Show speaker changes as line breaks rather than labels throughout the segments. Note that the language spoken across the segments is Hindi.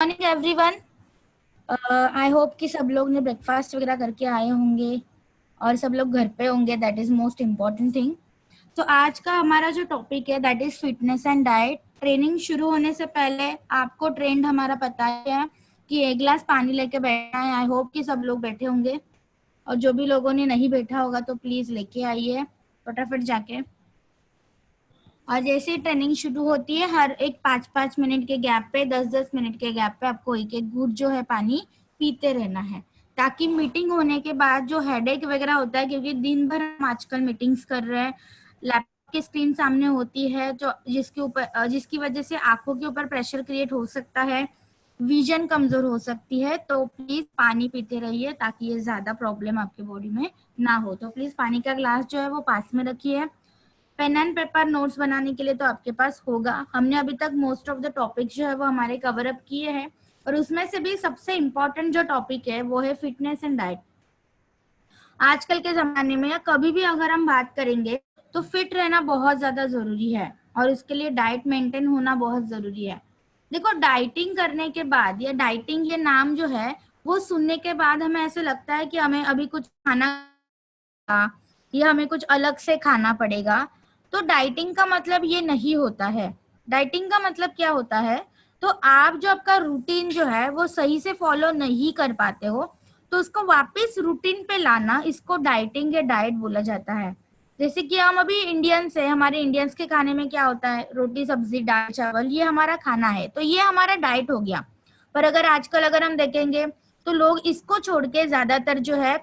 Morning everyone. आई होप कि सब लोग ने ब्रेकफास्ट वगैरह करके आए होंगे और सब लोग घर पे होंगे। That is most important thing. तो आज का हमारा जो टॉपिक है that is fitness and diet. Training शुरू होने से पहले आपको ट्रेंड हमारा पता है कि 1 गिलास पानी लेके बैठना है। आई होप कि सब लोग बैठे होंगे, और जो भी लोगों ने नहीं बैठा होगा तो प्लीज लेके आइए फटाफट जाके। और जैसे ट्रेनिंग शुरू होती है हर एक 5-5 मिनट के गैप पे, 10-10 मिनट के गैप पे आपको एक एक घूंट जो है पानी पीते रहना है, ताकि मीटिंग होने के बाद जो हेडेक वगैरह होता है, क्योंकि दिन भर हम आजकल मीटिंग्स कर रहे हैं, लैपटॉप की स्क्रीन सामने होती है, जो जिसकी वजह से आंखों के ऊपर प्रेशर क्रिएट हो सकता है, विजन कमजोर हो सकती है। तो प्लीज पानी पीते रहिए ताकि ये ज्यादा प्रॉब्लम आपके बॉडी में ना हो। तो प्लीज पानी का ग्लास जो है वो पास में रखिए। पेन एंड पेपर नोट्स बनाने के लिए तो आपके पास होगा। हमने अभी तक मोस्ट ऑफ द टॉपिक जो है वो हमारे कवर अप किए हैं, और उसमें से भी सबसे इम्पोर्टेंट जो टॉपिक है वो है फिटनेस एंड डाइट। आजकल के जमाने में या कभी भी अगर हम बात करेंगे तो फिट रहना बहुत ज्यादा जरूरी है, और उसके लिए डाइट मेंटेन होना बहुत जरूरी है। देखो, डाइटिंग करने के बाद या डाइटिंग ये नाम जो है वो सुनने के बाद हमें ऐसे लगता है कि हमें अभी कुछ खाना या हमें कुछ अलग से खाना पड़ेगा। तो डाइटिंग का मतलब ये नहीं होता है। डाइटिंग का मतलब क्या होता है? तो आप जो आपका रूटीन जो है वो सही से फॉलो नहीं कर पाते हो, तो उसको वापस रूटीन पे लाना, इसको डाइटिंग या डाइट बोला जाता है। जैसे कि हम अभी इंडियंस है, हमारे इंडियंस के खाने में क्या होता है? रोटी सब्जी दाल चावल, ये हमारा खाना है, तो ये हमारा डाइट हो गया। पर अगर आजकल अगर हम देखेंगे तो लोग इसको छोड़ के ज्यादातर जो है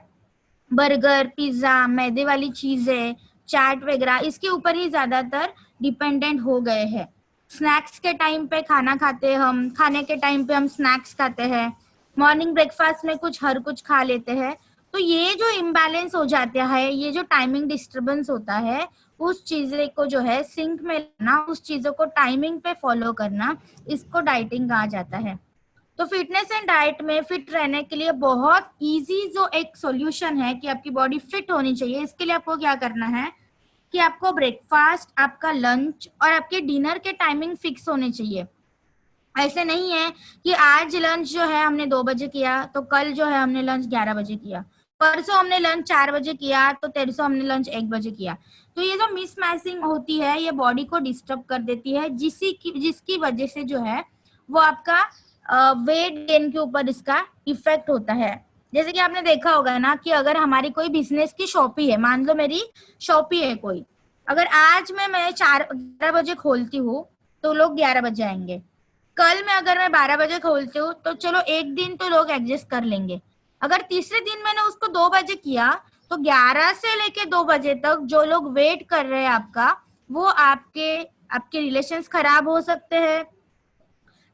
बर्गर पिज्जा मैदे वाली चीजें चाट वगैरह इसके ऊपर ही ज्यादातर डिपेंडेंट हो गए हैं। स्नैक्स के टाइम पे खाना खाते हैं, हम खाने के टाइम पे हम स्नैक्स खाते हैं, मॉर्निंग ब्रेकफास्ट में कुछ हर कुछ खा लेते हैं। तो ये जो इम्बैलेंस हो जाता है, ये जो टाइमिंग डिस्टरबेंस होता है, उस चीज को जो है सिंक में लाना, उस चीजों को टाइमिंग पे फॉलो करना, इसको डाइटिंग कहा जाता है। तो फिटनेस एंड डाइट में फिट रहने के लिए बहुत इजी जो एक सॉल्यूशन है कि आपकी बॉडी फिट होनी चाहिए, इसके लिए आपको क्या करना है कि आपको ब्रेकफास्ट, आपका लंच और आपके डिनर के टाइमिंग फिक्स होने चाहिए। ऐसे नहीं है कि आज लंच जो है हमने 2 बजे किया तो कल जो है हमने लंच 11 बजे किया, परसों हमने लंच 4 बजे किया तो तेरसों हमने लंच 1 बजे किया। तो ये जो मिसमैचिंग होती है ये बॉडी को डिस्टर्ब कर देती है, जिसकी वजह से जो है वो आपका वेट गेन के ऊपर इसका इफेक्ट होता है। जैसे कि आपने देखा होगा ना कि अगर हमारी कोई बिजनेस की शॉप ही है, मान लो मेरी शॉप ही है कोई, अगर आज मैं 11 बजे खोलती हूँ तो लोग 11 बजे आएंगे। कल में अगर मैं 12 बजे खोलती हूँ तो चलो एक दिन तो लोग एडजस्ट कर लेंगे। अगर तीसरे दिन मैंने उसको 2 बजे किया तो 11 से लेके 2 बजे तक जो लोग वेट कर रहे हैं आपका, वो आपके आपके रिलेशंस खराब हो सकते हैं,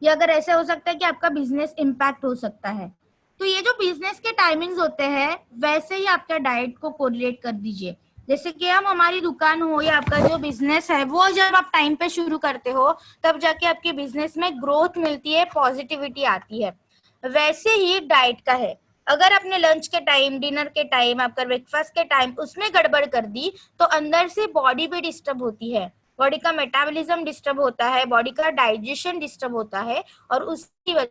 या अगर ऐसे हो सकता है कि आपका बिजनेस इम्पैक्ट हो सकता है। तो ये जो बिजनेस के टाइमिंग्स होते हैं वैसे ही आपका डाइट को कोरिलेट कर दीजिए। जैसे कि हम हमारी दुकान हो या आपका जो बिजनेस है वो जब आप टाइम पे शुरू करते हो तब जाके आपके बिजनेस में ग्रोथ मिलती है, पॉजिटिविटी आती है। वैसे ही डाइट का है। अगर आपने लंच के टाइम, डिनर के टाइम, आपका ब्रेकफास्ट के टाइम उसमें गड़बड़ कर दी तो अंदर से बॉडी भी डिस्टर्ब होती है, बॉडी का मेटाबॉलिज्म डिस्टर्ब होता है, बॉडी का डाइजेशन डिस्टर्ब होता है, और उसकी वजह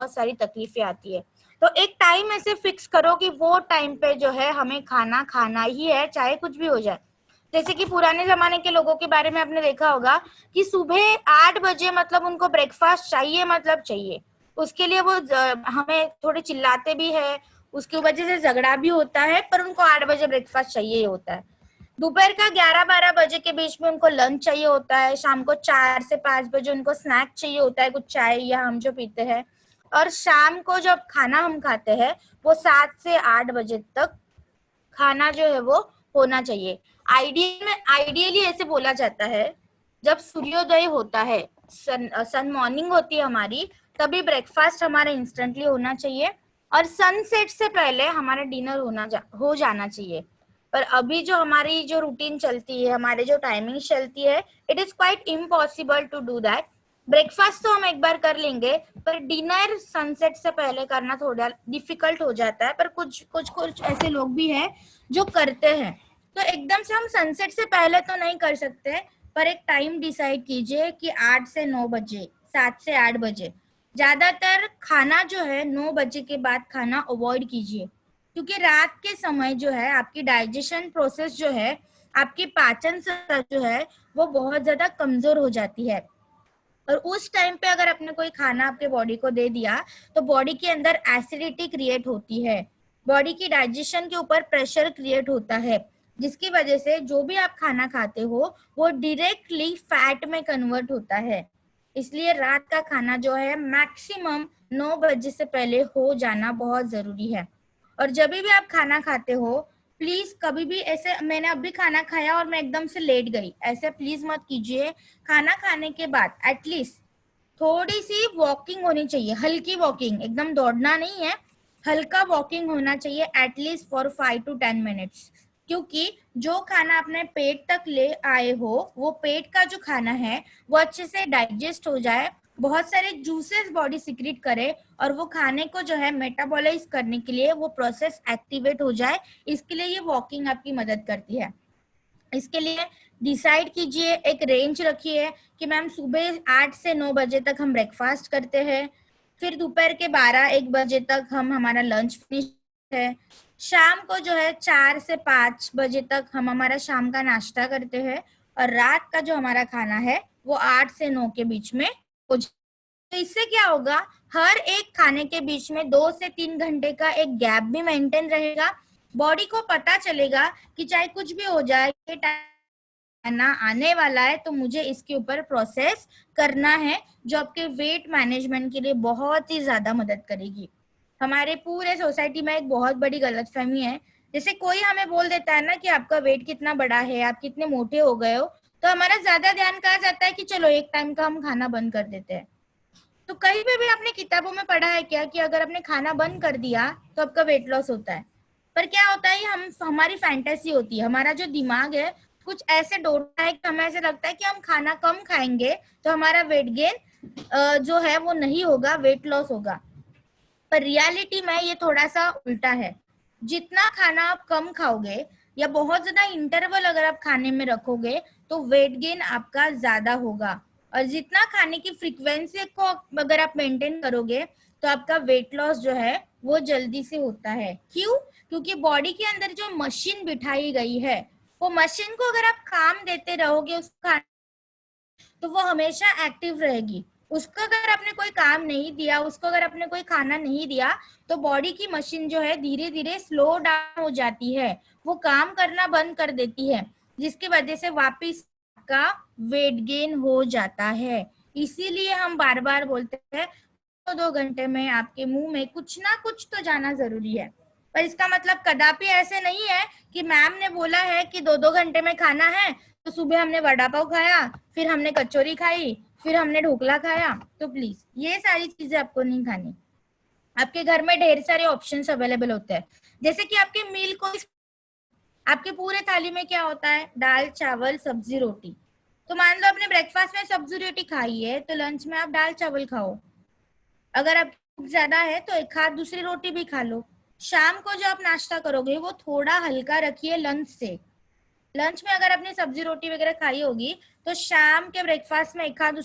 बहुत सारी तकलीफें आती है। तो एक टाइम ऐसे फिक्स करो कि वो टाइम पे जो है हमें खाना खाना ही है, चाहे कुछ भी हो जाए। जैसे कि पुराने जमाने के लोगों के बारे में आपने देखा होगा कि सुबह 8 बजे मतलब उनको ब्रेकफास्ट चाहिए, मतलब चाहिए। उसके लिए वो हमें थोड़े चिल्लाते भी है, उसकी वजह से झगड़ा भी होता है, पर उनको 8 बजे ब्रेकफास्ट चाहिए ही होता है। दोपहर का 11-12 बजे के बीच में उनको लंच चाहिए होता है, शाम को 4 से 5 बजे उनको स्नैक चाहिए होता है, कुछ चाय या हम जो पीते हैं, और शाम को जब खाना हम खाते हैं वो 7 से 8 बजे तक खाना जो है वो होना चाहिए। आइडियली ऐसे बोला जाता है जब सूर्योदय होता है, सन मॉर्निंग होती है हमारी, तभी ब्रेकफास्ट हमारा इंस्टेंटली होना चाहिए, और सनसेट से पहले हमारा डिनर हो जाना चाहिए। पर अभी जो हमारी जो रूटीन चलती है, हमारे जो टाइमिंग चलती है, it is quite impossible to do that. Breakfast तो हम एक बार कर लेंगे, पर डिनर सनसेट से पहले करना थोड़ा डिफिकल्ट हो जाता है। पर कुछ कुछ कुछ ऐसे लोग भी हैं जो करते हैं। तो एकदम से हम सनसेट से पहले तो नहीं कर सकते, पर एक टाइम डिसाइड कीजिए कि 8 से 9 बजे, 7 से 8 बजे, ज्यादातर खाना जो है 9 बजे के बाद खाना अवॉइड कीजिए, क्योंकि रात के समय जो है आपकी डाइजेशन प्रोसेस जो है, आपकी पाचन संस्था जो है वो बहुत ज्यादा कमजोर हो जाती है। और उस टाइम पे अगर आपने कोई खाना आपके बॉडी को दे दिया तो बॉडी के अंदर एसिडिटी क्रिएट होती है, बॉडी की डाइजेशन के ऊपर प्रेशर क्रिएट होता है, जिसकी वजह से जो भी आप खाना खाते हो वो डायरेक्टली फैट में कन्वर्ट होता है। इसलिए रात का खाना जो है मैक्सिमम 9 बजे से पहले हो जाना बहुत जरूरी है। और जब भी आप खाना खाते हो प्लीज कभी भी ऐसे मैंने अभी खाना खाया और मैं एकदम से लेट गई, ऐसे प्लीज मत कीजिए। खाना खाने के बाद एटलीस्ट थोड़ी सी वॉकिंग होनी चाहिए, हल्की वॉकिंग, एकदम दौड़ना नहीं है, हल्का वॉकिंग होना चाहिए एटलीस्ट फॉर 5 to 10 मिनट्स। क्योंकि जो खाना अपने पेट तक ले आए हो वो पेट का जो खाना है वो अच्छे से डाइजेस्ट हो जाए, बहुत सारे जूसेस बॉडी सिक्रीट करे और वो खाने को जो है मेटाबॉलाइज करने के लिए वो प्रोसेस एक्टिवेट हो जाए, इसके लिए ये वॉकिंग आपकी मदद करती है। इसके लिए डिसाइड कीजिए, एक रेंज रखिए कि मैम सुबह 8 से 9 बजे तक हम ब्रेकफास्ट करते हैं, फिर दोपहर के 12-1 बजे तक हम हमारा लंच फिनिश है, शाम को जो है 4 से 5 बजे तक हम हमारा शाम का नाश्ता करते हैं, और रात का जो हमारा खाना है वो 8 से 9 के बीच में हो जाए। तो इससे क्या होगा, हर एक खाने के बीच में 2 से 3 घंटे का एक गैप भी मेंटेन रहेगा। बॉडी को पता चलेगा कि चाहे कुछ भी हो जाए, ये खाना आने वाला है तो मुझे इसके ऊपर प्रोसेस करना है, जो आपके वेट मैनेजमेंट के लिए बहुत ही ज्यादा मदद करेगी। हमारे पूरे सोसाइटी में एक बहुत बड़ी गलतफहमी है, जैसे कोई हमें बोल देता है ना कि आपका वेट कितना बड़ा है, आप कितने मोटे हो गए हो, तो हमारा ज्यादा ध्यान कहा जाता है कि चलो एक टाइम का हम खाना बंद कर देते हैं। तो कहीं पे भी आपने किताबों में पढ़ा है क्या कि अगर आपने खाना बंद कर दिया तो आपका वेट लॉस होता है? पर क्या होता है, हम हमारी फैंटेसी होती है, हमारा जो दिमाग है कुछ ऐसे डोरता है कि हमें ऐसे लगता है कि हम खाना कम खाएंगे तो हमारा वेट गेन जो है वो नहीं होगा, वेट लॉस होगा। पर रियलिटी में ये थोड़ा सा उल्टा है। जितना खाना आप कम खाओगे या बहुत ज्यादा इंटरवल अगर आप खाने में रखोगे तो वेट गेन आपका ज्यादा होगा, और जितना खाने की फ्रीक्वेंसी को अगर आप मेंटेन करोगे तो आपका वेट लॉस जो है वो जल्दी से होता है। क्यों? क्योंकि बॉडी के अंदर जो मशीन बिठाई गई है, वो मशीन को अगर आप काम देते रहोगे उस तो वो हमेशा एक्टिव रहेगी। उसको अगर आपने कोई काम नहीं दिया, उसको अगर आपने कोई खाना नहीं दिया, तो बॉडी की मशीन जो है धीरे धीरे स्लो डाउन हो जाती है, वो काम करना बंद कर देती है, जिसकी वजह से वापिस का वेट गेन हो जाता है। इसीलिए हम बार बार बोलते हैं 2 घंटे में आपके मुंह में कुछ ना कुछ तो जाना जरूरी है। पर इसका मतलब कदापि ऐसे नहीं है कि मैम ने बोला है कि 2-2 घंटे में खाना है, तो सुबह हमने वड़ा पाव खाया, फिर हमने कचौरी खाई, फिर हमने ढोकला खाया। तो प्लीज ये सारी चीजें आपको नहीं खानी। आपके घर में ढेर सारे ऑप्शंस अवेलेबल होते हैं, जैसे कि आपके मील को, आपके पूरे थाली में क्या होता है, दाल चावल सब्जी रोटी। तो मान लो आपने ब्रेकफास्ट में सब्जी रोटी खाई है तो लंच में आप दाल चावल खाओ। अगर आप भूख ज्यादा है तो एक हाथ दूसरी रोटी भी खा लो। शाम को जो आप नाश्ता करोगे वो थोड़ा हल्का रखिए लंच से। लंच में अगर आपने सब्जी रोटी वगैरह खाई होगी तो शाम के ब्रेकफास्ट में एक आध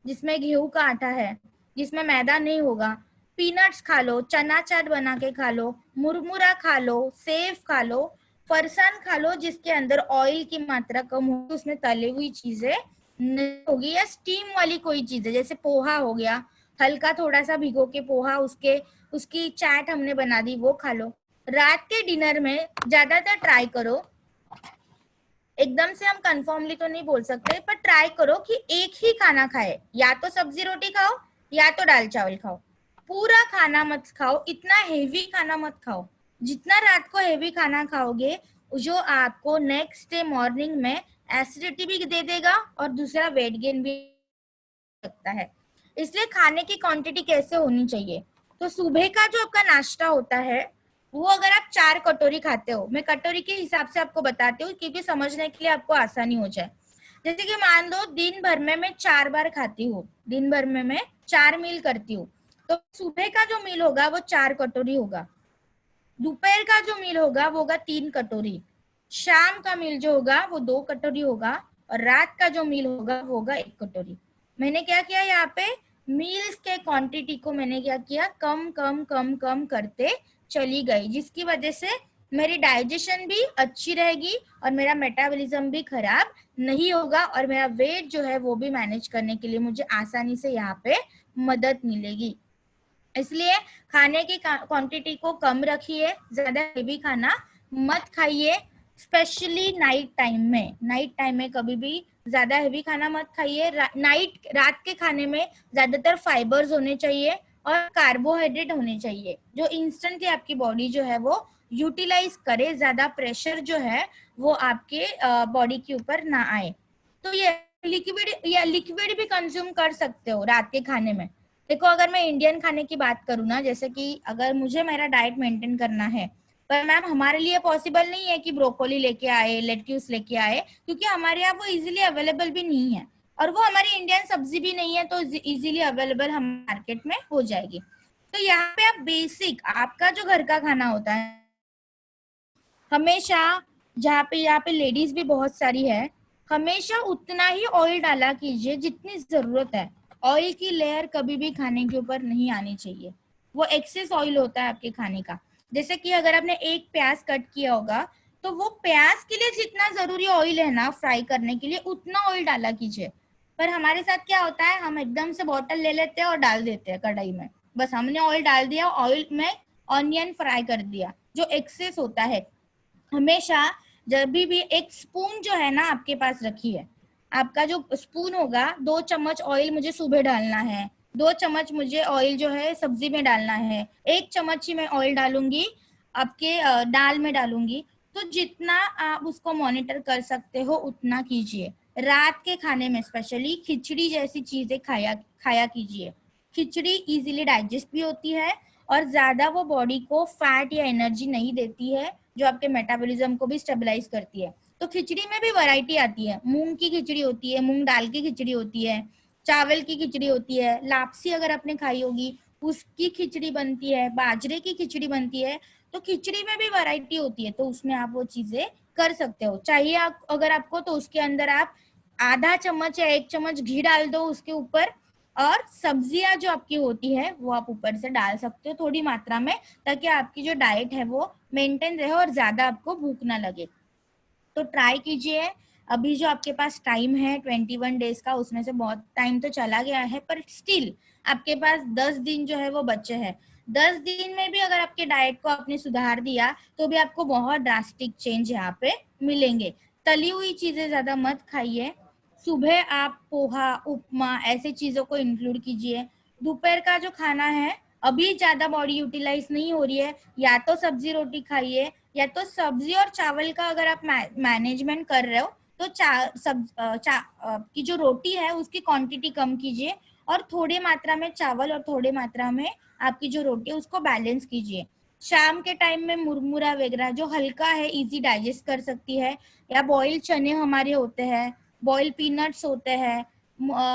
जिसमें गेहूं का आटा है, जिसमें मैदा नहीं होगा, पीनट्स खा लो, चना चाट बना के खा लो, मुरमुरा खा लो, सेव खा लो, फरसान खा लो जिसके अंदर ऑयल की मात्रा कम होगी, उसमें तली हुई चीजें नहीं होगी, या स्टीम वाली कोई चीज है जैसे पोहा हो गया, हल्का थोड़ा सा भिगो के पोहा उसके उसकी चाट हमने बना दी वो खा लो। रात के डिनर में ज्यादातर ट्राई करो, एकदम से हम कंफर्मली तो नहीं बोल सकते, पर ट्राई करो कि एक ही खाना खाए, या तो सब्जी रोटी खाओ या तो दाल चावल खाओ। पूरा खाना मत खाओ, इतना हेवी खाना मत खाओ। जितना रात को हेवी खाना खाओगे जो आपको नेक्स्ट डे मॉर्निंग में एसिडिटी भी दे देगा और दूसरा वेट गेन भी सकता है। इसलिए खाने की क्वांटिटी कैसे होनी चाहिए, तो सुबह का जो आपका नाश्ता होता है वो अगर आप 4 कटोरी खाते हो, मैं कटोरी के हिसाब से आपको बताती हूँ क्योंकि समझने के लिए आपको आसानी हो जाए। जैसे कि मान लो दिन भर में मैं 4 बार खाती हूँ, दिन भर में मैं 4 मील करती हूँ, तो सुबह का जो मील होगा वो 4 कटोरी होगा, दोपहर का जो मील होगा वो होगा 3 कटोरी, शाम का मील जो होगा वो 2 कटोरी होगा, और रात का जो मील होगा वो होगा 1 कटोरी। मैंने क्या किया यहाँ पे, मील्स के क्वांटिटी को मैंने क्या किया, कम कम कम कम करते चली गई, जिसकी वजह से मेरी डाइजेशन भी अच्छी रहेगी और मेरा मेटाबॉलिज्म भी खराब नहीं होगा और मेरा वेट जो है वो भी मैनेज करने के लिए मुझे आसानी से यहाँ पे मदद मिलेगी। इसलिए खाने की क्वांटिटी को कम रखिए, ज्यादा हेवी खाना मत खाइए, स्पेशली नाइट टाइम में। नाइट टाइम में कभी भी ज्यादा हेवी खाना मत खाइए। रात के खाने में ज्यादातर फाइबर्स होने चाहिए और कार्बोहाइड्रेट होने चाहिए, जो इंस्टेंटली आपकी बॉडी जो है वो यूटिलाइज करे, ज्यादा प्रेशर जो है वो आपके बॉडी के ऊपर ना आए। तो ये लिक्विड भी कंज्यूम कर सकते हो रात के खाने में। देखो, अगर मैं इंडियन खाने की बात करूँ ना, जैसे कि अगर मुझे मेरा डाइट मेंटेन करना है, पर मैम हमारे लिए पॉसिबल नहीं है कि ब्रोकोली लेके आए, लेट्यूस लेके आए, क्योंकि हमारे यहाँ वो इजीली अवेलेबल भी नहीं है और वो हमारी इंडियन सब्जी भी नहीं है, तो इजीली अवेलेबल हम मार्केट में हो जाएगी। तो यहाँ पे आप बेसिक आपका जो घर का खाना होता है, हमेशा जहाँ पे यहाँ पे लेडीज भी बहुत सारी है, हमेशा उतना ही ऑयल डाला कीजिए जितनी जरूरत है। ऑयल की लेयर कभी भी खाने के ऊपर नहीं आनी चाहिए, वो एक्सेस ऑयल होता है आपके खाने का। जैसे कि अगर आपने एक प्याज कट किया होगा, तो वो प्याज के लिए जितना जरूरी ऑयल है ना फ्राई करने के लिए, उतना ऑयल डाला कीजिए। पर हमारे साथ क्या होता है, हम एकदम से बॉटल ले लेते हैं और डाल देते हैं कढ़ाई में, बस हमने ऑयल डाल दिया, ऑयल में ऑनियन फ्राई कर दिया, जो एक्सेस होता है। हमेशा जब भी एक स्पून जो है ना आपके पास रखिए, आपका जो स्पून होगा, 2 चम्मच ऑयल मुझे सुबह डालना है, 2 चम्मच मुझे ऑयल जो है सब्जी में डालना है, 1 चम्मच ही मैं ऑयल डालूंगी आपके दाल में डालूंगी। तो जितना आप उसको मॉनिटर कर सकते हो उतना कीजिए। रात के खाने में स्पेशली खिचड़ी जैसी चीजें खाया खाया कीजिए। खिचड़ी इजीली डाइजेस्ट भी होती है और ज्यादा वो बॉडी को फैट या एनर्जी नहीं देती है, जो आपके मेटाबॉलिज्म को भी स्टेबलाइज करती है। तो खिचड़ी में भी वैरायटी आती है, मूंग की खिचड़ी होती है, मूंग दाल की खिचड़ी होती है, चावल की खिचड़ी होती है, लापसी अगर आपने खाई होगी उसकी खिचड़ी बनती है, बाजरे की खिचड़ी बनती है। तो खिचड़ी में भी वैरायटी होती है, तो उसमें आप वो चीजें कर सकते हो। चाहिए आप अगर आपको, तो उसके अंदर आप आधा चम्मच या 1 चम्मच घी डाल दो उसके ऊपर, और सब्जियां जो आपकी होती है वो आप ऊपर से डाल सकते हो थोड़ी मात्रा में, ताकि आपकी जो डाइट है वो मेंटेन रहे और ज्यादा आपको भूख ना लगे। तो ट्राई कीजिए। अभी जो आपके पास टाइम है 21 डेज का, उसमें से बहुत टाइम तो चला गया है, पर स्टिल आपके पास 10 दिन जो है वो बचे हैं। 10 दिन में भी अगर आपके डाइट को आपने सुधार दिया, तो भी आपको बहुत ड्रास्टिक चेंज यहाँ पे मिलेंगे। तली हुई चीजें ज्यादा मत खाइए। सुबह आप पोहा, उपमा ऐसे चीजों को इंक्लूड कीजिए। दोपहर का जो खाना है, अभी ज्यादा बॉडी यूटिलाइज नहीं हो रही है, या तो सब्जी रोटी खाइए, या तो सब्जी और चावल का अगर आप मैनेजमेंट कर रहे हो, तो की जो रोटी है उसकी क्वांटिटी कम कीजिए, और थोड़ी मात्रा में चावल और थोड़ी मात्रा में आपकी जो रोटी है उसको बैलेंस कीजिए। शाम के टाइम में मुरमुरा वगैरह जो हल्का है, इजी डाइजेस्ट कर सकती है, या बॉयल चने हमारे होते हैं, बॉयल पीनट्स होते हैं,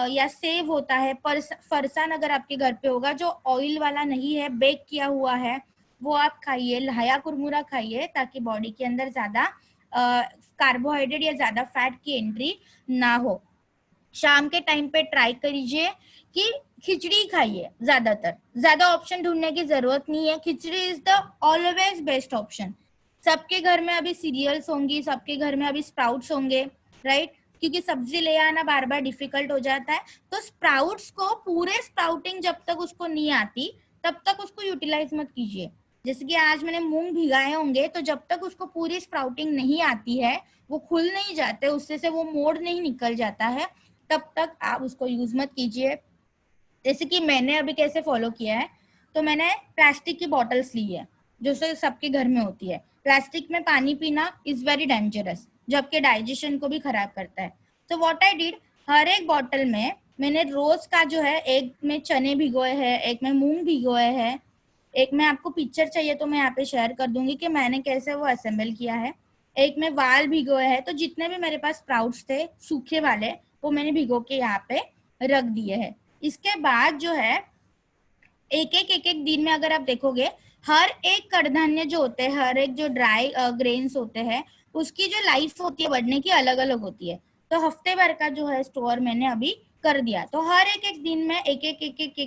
या सेव होता है, फरसान अगर आपके घर पे होगा जो ऑयल वाला नहीं है, बेक किया हुआ है, वो आप खाइए। लहाया कुरमुरा खाइए, ताकि बॉडी के अंदर ज्यादा कार्बोहाइड्रेट या ज्यादा फैट की एंट्री ना हो। शाम के टाइम पे ट्राई करिए कि खिचड़ी खाइए, ज्यादातर ज्यादा ऑप्शन ढूंढने की जरूरत नहीं है, khichdi is the always best option. सबके घर में अभी सीरियल्स होंगी, सबके घर में अभी स्प्राउट्स होंगे, राइट, क्योंकि सब्जी ले आना बार बार डिफिकल्ट हो जाता है। तो स्प्राउट्स को पूरे स्प्राउटिंग जब तक उसको नहीं आती, तब तक उसको यूटिलाइज मत कीजिए। जैसे कि आज मैंने मूंग भिगाए होंगे, तो जब तक उसको पूरी स्प्राउटिंग नहीं आती है, वो खुल नहीं जाते, उससे से वो मोड़ नहीं निकल जाता है, तब तक आप उसको यूज मत कीजिए। जैसे कि मैंने अभी कैसे फॉलो किया है, तो मैंने प्लास्टिक की बॉटल्स ली है, जो सबके घर में होती है। प्लास्टिक में पानी पीना इज वेरी डेंजरस, जो आपके डाइजेशन को भी खराब करता है। तो व्हाट आई डिड, हर एक बॉटल में मैंने रोज का जो है, एक में चने भिगोए हैं, एक में मूंग भिगोए हैं, एक में आपको पिक्चर चाहिए तो मैं यहाँ पे शेयर कर दूंगी कि मैंने कैसे वो असेंबल किया है, एक में वाल भिगोए हैं। तो जितने भी मेरे पास स्प्राउट्स थे सूखे वाले, वो मैंने भिगो के यहाँ पे रख दिए हैं। इसके बाद जो है, एक एक दिन में अगर आप देखोगे, हर एक कडधान्य जो होते हैं, हर एक जो ड्राई ग्रेन्स होते हैं, उसकी जो लाइफ होती है बढ़ने की अलग अलग होती है। तो हफ्ते भर का जो है स्टोर मैंने अभी कर दिया, तो हर एक एक दिन में एक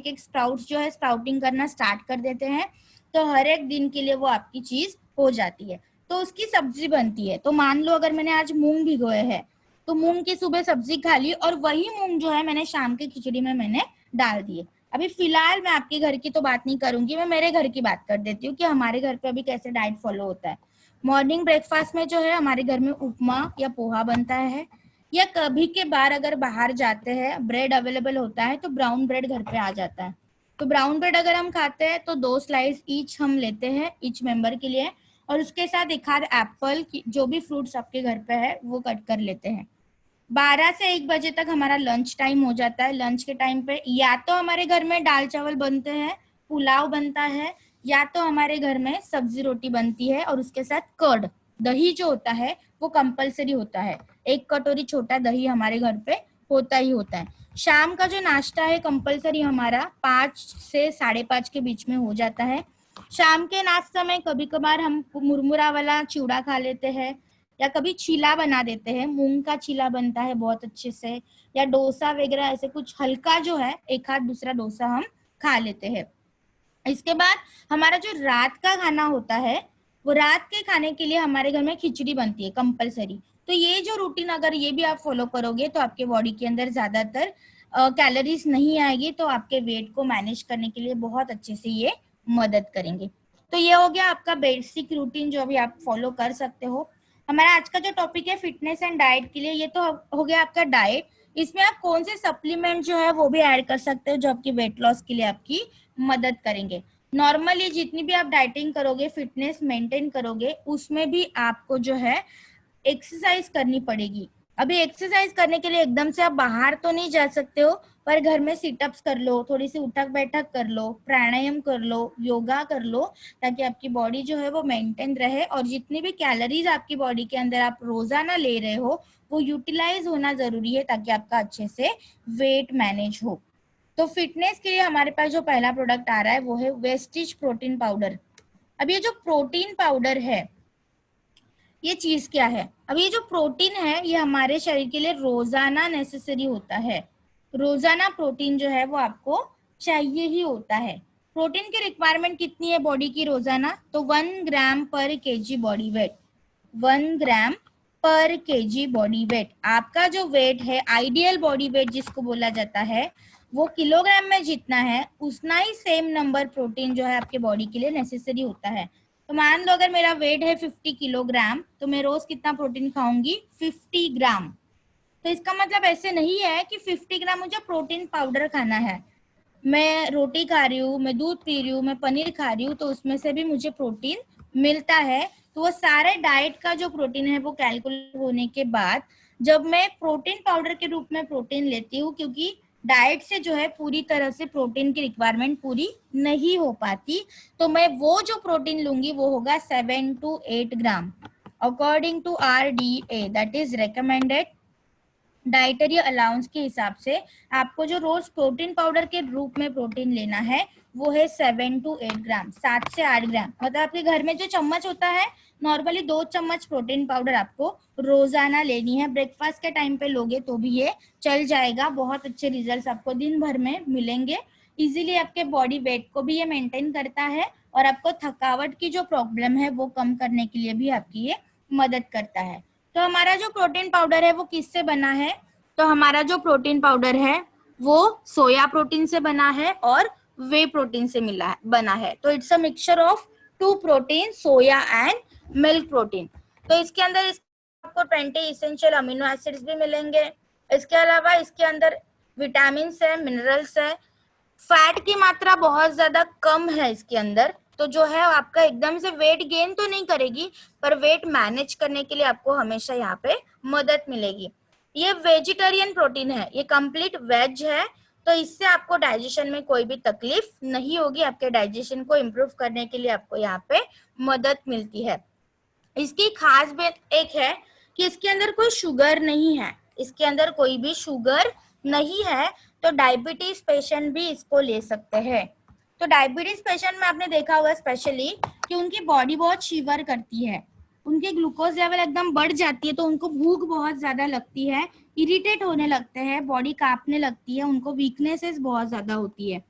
एक स्प्राउट्स जो है स्प्राउटिंग करना स्टार्ट कर देते हैं, तो हर एक दिन के लिए वो आपकी चीज हो जाती है। तो उसकी सब्जी बनती है। तो मान लो अगर मैंने आज मूंग भिगोए हैं, तो मूंग की सुबह सब्जी खा ली और वही मूंग जो है मैंने शाम के खिचड़ी में मैंने डाल दिए। अभी फिलहाल मैं आपके घर की तो बात नहीं करूंगी, मैं मेरे घर की बात कर देती हूँ कि हमारे घर पे अभी कैसे डाइट फॉलो होता है। मॉर्निंग ब्रेकफास्ट में जो है हमारे घर में उपमा या पोहा बनता है, या कभी के बार अगर बाहर जाते हैं ब्रेड अवेलेबल होता है तो ब्राउन ब्रेड घर पे आ जाता है। तो ब्राउन ब्रेड अगर हम खाते हैं तो 2 स्लाइस ईच हम लेते हैं ईच मेंबर के लिए, और उसके साथ एक आध एप्पल, जो भी फ्रूट्स आपके घर पे है वो कट कर लेते हैं। 12 से 1 बजे तक हमारा लंच टाइम हो जाता है। लंच के टाइम पे या तो हमारे घर में दाल चावल बनते हैं, पुलाव बनता है, या तो हमारे घर में सब्जी रोटी बनती है और उसके साथ कर्ड, दही जो होता है वो कंपलसरी होता है। 1 कटोरी छोटा दही हमारे घर पे होता ही होता है। शाम का जो नाश्ता है कंपलसरी हमारा 5 से 5:30 के बीच में हो जाता है। शाम के नाश्ता में कभी कभार हम मुरमुरा वाला चिवड़ा खा लेते हैं, या कभी चीला बना देते हैं, मूंग का चीला बनता है बहुत अच्छे से, या डोसा वगैरह ऐसे कुछ हल्का जो है एक आध दूसरा डोसा हम खा लेते हैं। इसके बाद हमारा जो रात का खाना होता है, वो रात के खाने के लिए हमारे घर में खिचड़ी बनती है कंपलसरी। तो ये जो रूटीन अगर ये भी आप फॉलो करोगे तो आपके बॉडी के अंदर ज्यादातर कैलोरीज नहीं आएगी, तो आपके वेट को मैनेज करने के लिए बहुत अच्छे से ये मदद करेंगे। तो ये हो गया आपका बेसिक रूटीन जो अभी आप फॉलो कर सकते हो। हमारा आज का जो टॉपिक है फिटनेस एंड डाइट के लिए, ये तो हो गया आपका डाइट। इसमें आप कौन से सप्लीमेंट जो है वो भी ऐड कर सकते हो जो आपकी वेट लॉस के लिए आपकी मदद करेंगे। नॉर्मली जितनी भी आप डाइटिंग करोगे, फिटनेस मेंटेन करोगे, उसमें भी आपको जो है एक्सरसाइज करनी पड़ेगी। अभी एक्सरसाइज करने के लिए एकदम से आप बाहर तो नहीं जा सकते हो, पर घर में सिटअप्स कर लो, थोड़ी सी उठक बैठक कर लो, प्राणायाम कर लो, योगा कर लो, ताकि आपकी बॉडी जो है वो मेंटेन रहे, और जितनी भी कैलोरीज आपकी बॉडी के अंदर आप रोजाना ले रहे हो वो यूटिलाइज होना जरूरी है, ताकि आपका अच्छे से वेट मैनेज हो। तो फिटनेस के लिए हमारे पास जो पहला प्रोडक्ट आ रहा है वो है वेस्टिज प्रोटीन पाउडर। अब ये जो प्रोटीन पाउडर है, ये चीज क्या है? अब ये जो प्रोटीन है ये हमारे शरीर के लिए रोजाना नेसेसरी होता है। रोजाना प्रोटीन जो है वो आपको चाहिए ही होता है। प्रोटीन की रिक्वायरमेंट कितनी है बॉडी की रोजाना? तो 1 ग्राम पर केजी बॉडी वेट। 1 ग्राम पर केजी बॉडी वेट। आपका जो वेट है, आइडियल बॉडी वेट जिसको बोला जाता है, वो किलोग्राम में जितना है उतना ही सेम नंबर प्रोटीन जो है आपके बॉडी के लिए नेसेसरी होता है। तो मान लो अगर मेरा वेट है 50 किलोग्राम, तो मैं रोज कितना प्रोटीन खाऊंगी? 50 ग्राम। तो इसका मतलब ऐसे नहीं है कि 50 ग्राम मुझे प्रोटीन पाउडर खाना है। मैं रोटी खा रही हूँ, मैं दूध पी रही हूँ, मैं पनीर खा रही हूँ, तो उसमें से भी मुझे प्रोटीन मिलता है। तो वो सारे डाइट का जो प्रोटीन है वो कैलकुलेट होने के बाद जब मैं प्रोटीन पाउडर के रूप में प्रोटीन लेती हूँ, क्योंकि डाइट से जो है पूरी तरह से प्रोटीन की रिक्वायरमेंट पूरी नहीं हो पाती, तो मैं वो जो प्रोटीन लूंगी वो होगा 7 to 8 gram according to RDA, that is recommended dietary allowance के हिसाब से। आपको जो रोज प्रोटीन पाउडर के रूप में प्रोटीन लेना है वो है 7 to 8 ग्राम, 7 से 8 ग्राम। मतलब आपके घर में जो चम्मच होता है, नॉर्मली 2 चम्मच प्रोटीन पाउडर आपको रोजाना लेनी है। ब्रेकफास्ट के टाइम पे लोगे तो भी ये चल जाएगा, बहुत अच्छे रिजल्ट्स आपको दिन भर में मिलेंगे। इजीली आपके बॉडी वेट को भी ये मेंटेन करता है, और आपको थकावट की जो प्रॉब्लम है वो कम करने के लिए भी आपकी ये मदद करता है। तो हमारा जो प्रोटीन पाउडर है वो किससे बना है? तो हमारा जो प्रोटीन पाउडर है वो सोया प्रोटीन से बना है और वे प्रोटीन से बना है। तो it's a mixture of 2 protein, soya and milk protein. तो इसके अंदर आपको 20 इसेंशियल अमीनो एसिड्स भी मिलेंगे। इसके अलावा इसके अंदर विटामिन है, मिनरल्स है। फैट की मात्रा बहुत ज्यादा कम है इसके अंदर, तो जो है आपका एकदम से वेट गेन तो नहीं करेगी, पर वेट मैनेज करने के लिए आपको हमेशा यहाँ पे मदद मिलेगी। ये वेजिटेरियन प्रोटीन है, ये कंप्लीट वेज है, तो इससे आपको डाइजेशन में कोई भी तकलीफ नहीं होगी। आपके डाइजेशन को इम्प्रूव करने के लिए आपको यहाँ पे मदद मिलती है। इसकी खास बात एक है कि इसके अंदर कोई शुगर नहीं है, इसके अंदर कोई भी शुगर नहीं है, तो डायबिटीज पेशेंट भी इसको ले सकते हैं। तो डायबिटीज पेशेंट में आपने देखा होगा स्पेशली कि उनकी बॉडी बहुत शिवर करती है, उनके ग्लूकोज लेवल एकदम बढ़ जाती है, तो उनको भूख बहुत ज्यादा लगती है, इरिटेट होने लगते हैं, बॉडी कांपने लगती है, उनको वीकनेसेस बहुत ज्यादा होती है।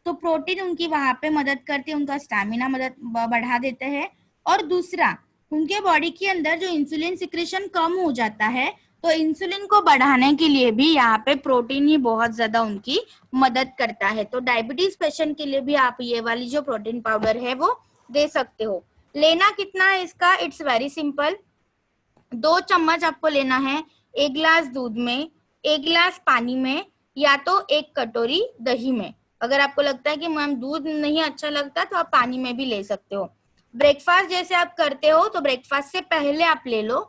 तो प्रोटीन उनकी वहां पे मदद करती है, उनका स्टैमिना मदद बढ़ा देते हैं। और दूसरा, उनके बॉडी के अंदर जो इंसुलिन सिक्रेशन कम हो जाता है, तो इंसुलिन को बढ़ाने के लिए भी यहाँ पे प्रोटीन ही बहुत ज्यादा उनकी मदद करता है। तो डायबिटीज पेशेंट के लिए भी आप ये वाली जो प्रोटीन पाउडर है वो दे सकते हो। लेना कितना है इसका, इट्स वेरी सिंपल। 2 चम्मच आपको लेना है, 1 गिलास दूध में, 1 गिलास पानी में, या तो 1 कटोरी दही में। अगर आपको लगता है कि मैम दूध नहीं अच्छा लगता तो आप पानी में भी ले सकते हो। ब्रेकफास्ट जैसे आप करते हो तो ब्रेकफास्ट से पहले आप ले लो,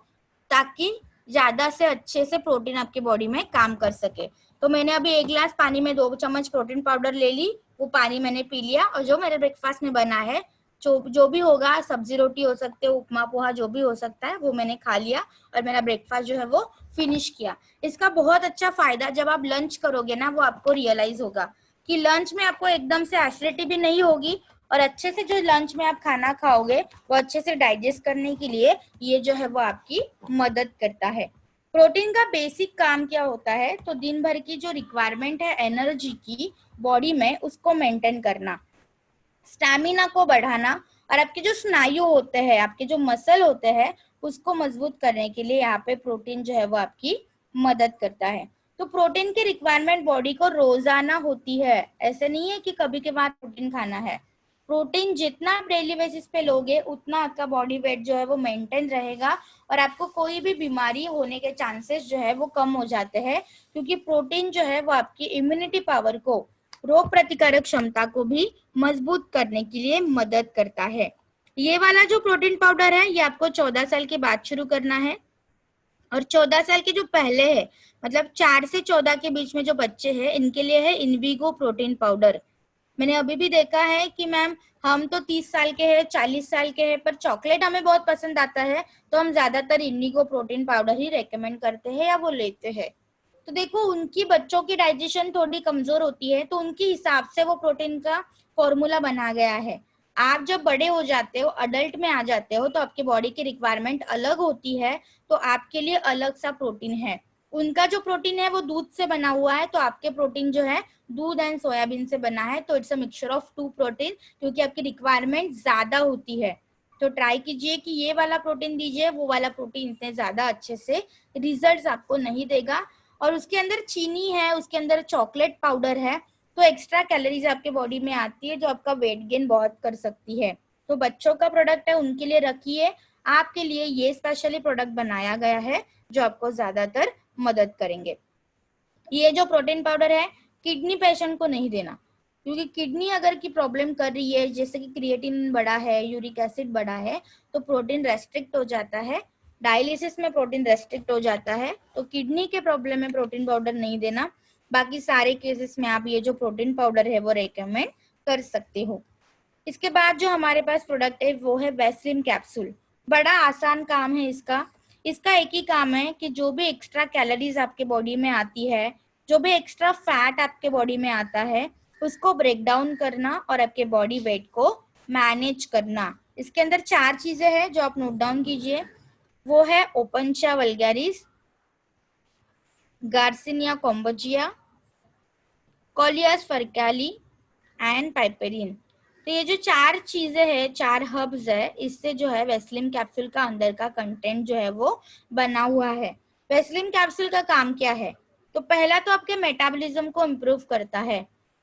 ताकि ज्यादा से अच्छे से प्रोटीन आपके बॉडी में काम कर सके। तो मैंने अभी 1 गिलास पानी में 2 चम्मच प्रोटीन पाउडर ले ली, वो पानी मैंने पी लिया, और जो मेरे ब्रेकफास्ट में बना है, जो भी होगा, सब्जी रोटी हो सकते, उपमा पोहा जो भी हो सकता है, वो मैंने खा लिया और मेरा ब्रेकफास्ट जो है वो फिनिश किया। इसका बहुत अच्छा फायदा जब आप लंच करोगे ना, वो आपको रियलाइज होगा कि लंच में आपको एकदम से एसिडिटी भी नहीं होगी, और अच्छे से जो लंच में आप खाना खाओगे वो अच्छे से डाइजेस्ट करने के लिए ये जो है वो आपकी मदद करता है। प्रोटीन का बेसिक काम क्या होता है, तो दिन भर की जो रिक्वायरमेंट है एनर्जी की बॉडी में, उसको मेंटेन करना, स्टैमिना को बढ़ाना, और आपके जो स्नायु होते हैं, आपके जो मसल होते हैं, उसको मजबूत करने के लिए यहाँ पे प्रोटीन जो है वो आपकी मदद करता है। तो प्रोटीन की रिक्वायरमेंट बॉडी को रोजाना होती है, ऐसे नहीं है कि कभी के बाद प्रोटीन खाना है। प्रोटीन जितना आप डेली बेसिस पे लोगे, उतना आपका बॉडी वेट जो है वो मेंटेन रहेगा, और आपको कोई भी बीमारी होने के चांसेस जो है वो कम हो जाते हैं, क्योंकि प्रोटीन जो है वो आपकी इम्यूनिटी पावर को, रोग प्रतिकारक क्षमता को भी मजबूत करने के लिए मदद करता है। ये वाला जो प्रोटीन पाउडर है, ये आपको 14 साल के बाद शुरू करना है, और 14 साल के जो पहले है, मतलब 4 से 14 के बीच में जो बच्चे हैं, इनके लिए है इनविगो प्रोटीन पाउडर। मैंने अभी भी देखा है कि मैम हम तो 30 साल के हैं, 40 साल के हैं, पर चॉकलेट हमें बहुत पसंद आता है, तो हम ज्यादातर इंडिगो प्रोटीन पाउडर ही रेकमेंड करते हैं या वो लेते हैं। तो देखो, उनकी बच्चों की डाइजेशन थोड़ी कमजोर होती है, तो उनके हिसाब से वो प्रोटीन का फॉर्मूला बना गया है। आप जब बड़े हो जाते हो, अडल्ट में आ जाते हो, तो आपकी बॉडी की रिक्वायरमेंट अलग होती है, तो आपके लिए अलग सा प्रोटीन है। उनका जो प्रोटीन है वो दूध से बना हुआ है, तो आपके प्रोटीन जो है दूध एंड सोयाबीन से बना है, तो it's a mixture of 2 protein, क्योंकि आपकी रिक्वायरमेंट ज्यादा होती है। तो ट्राई कीजिए कि ये वाला प्रोटीन दीजिए, वो वाला प्रोटीन इतने ज्यादा अच्छे से रिजल्ट्स आपको नहीं देगा। और उसके अंदर चीनी है, उसके अंदर चॉकलेट पाउडर है, तो एक्स्ट्रा कैलोरीज आपके बॉडी में आती है, जो आपका वेट गेन बहुत कर सकती है। तो बच्चों का प्रोडक्ट है, उनके लिए रखिए, आपके लिए ये स्पेशली प्रोडक्ट बनाया गया है, जो आपको ज्यादातर मदद करेंगे। ये जो प्रोटीन पाउडर है, किडनी पेशेंट को नहीं देना, क्योंकि किडनी अगर की प्रॉब्लम कर रही है, जैसे कि क्रिएटिन बढ़ा है, यूरिक एसिड बढ़ा है, तो प्रोटीन रेस्ट्रिक्ट हो जाता है, डायलिसिस में प्रोटीन रेस्ट्रिक्ट हो जाता है, तो किडनी के प्रॉब्लम में प्रोटीन पाउडर नहीं देना। बाकी सारे केसेस में आप ये जो प्रोटीन पाउडर है वो रेकमेंड कर सकते हो। इसके बाद जो हमारे पास प्रोडक्ट है वो है वेस्लिन कैप्सूल। बड़ा आसान काम है इसका। इसका एक ही काम है कि जो भी एक्स्ट्रा कैलोरीज आपके बॉडी में आती है, जो भी एक्स्ट्रा फैट आपके बॉडी में आता है, उसको ब्रेक डाउन करना और आपके बॉडी वेट को मैनेज करना। इसके अंदर 4 चीजें हैं जो आप नोट डाउन कीजिए। वो है opuntia vulgaris, garcinia cambogia, coleus forskohlii and piperine. तो ये जो 4 चीजें हैं, 4 हर्ब्स है, इससे जो है वेस्लिन कैप्सूल का अंदर का कंटेंट जो है वो बना हुआ है। वेस्लिन कैप्सूल का काम क्या है, तो पहला तो आपके मेटाबॉलिज्म को इम्प्रूव करता है,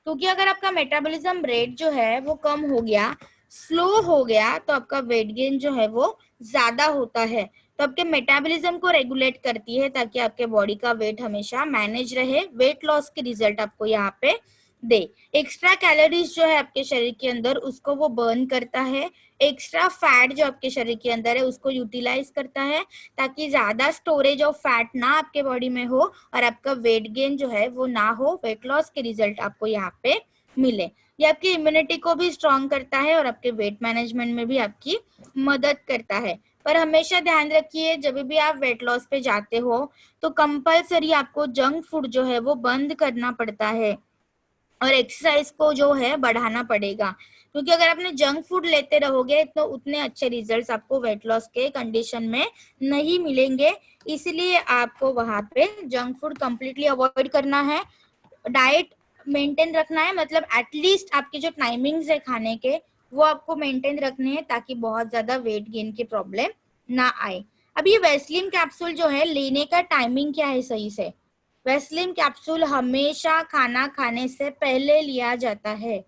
क्योंकि अगर आपका मेटाबॉलिज्म रेट जो है वो कम हो गया, स्लो हो गया, तो आपका वेट गेन जो है वो ज्यादा होता है। तो आपके मेटाबॉलिज्म को रेगुलेट करती है, ताकि आपके बॉडी का वेट हमेशा मैनेज रहे, वेट लॉस के रिजल्ट आपको यहाँ पे दे। एक्स्ट्रा कैलोरीज जो है आपके शरीर के अंदर, उसको वो बर्न करता है। एक्स्ट्रा फैट जो आपके शरीर के अंदर है, उसको यूटिलाइज करता है, ताकि ज्यादा स्टोरेज ऑफ फैट ना आपके बॉडी में हो, और आपका वेट गेन जो है वो ना हो, वेट लॉस के रिजल्ट आपको यहाँ पे मिले। ये आपकी इम्यूनिटी को भी स्ट्रॉन्ग करता है, और आपके वेट मैनेजमेंट में भी आपकी मदद करता है। पर हमेशा ध्यान रखिए, जब भी आप वेट लॉस पे जाते हो, तो कंपल्सरी आपको जंक फूड जो है वो बंद करना पड़ता है। और एक्सरसाइज को जो है बढ़ाना पड़ेगा, क्योंकि अगर आपने जंक फूड लेते रहोगे तो उतने अच्छे रिजल्ट्स आपको वेट लॉस के कंडीशन में नहीं मिलेंगे। इसलिए आपको वहां पे जंक फूड कंप्लीटली अवॉइड करना है, डाइट मेंटेन रखना है, मतलब एटलीस्ट आपके जो टाइमिंग्स है खाने के वो आपको मेंटेन रखने हैं, ताकि बहुत ज्यादा वेट गेन की प्रॉब्लम ना आए। अब ये वेस्लिन कैप्सूल जो है लेने का टाइमिंग क्या है सही से? वेस्लिन कैप्सूल हमेशा खाना खाने से पहले लिया जाता है।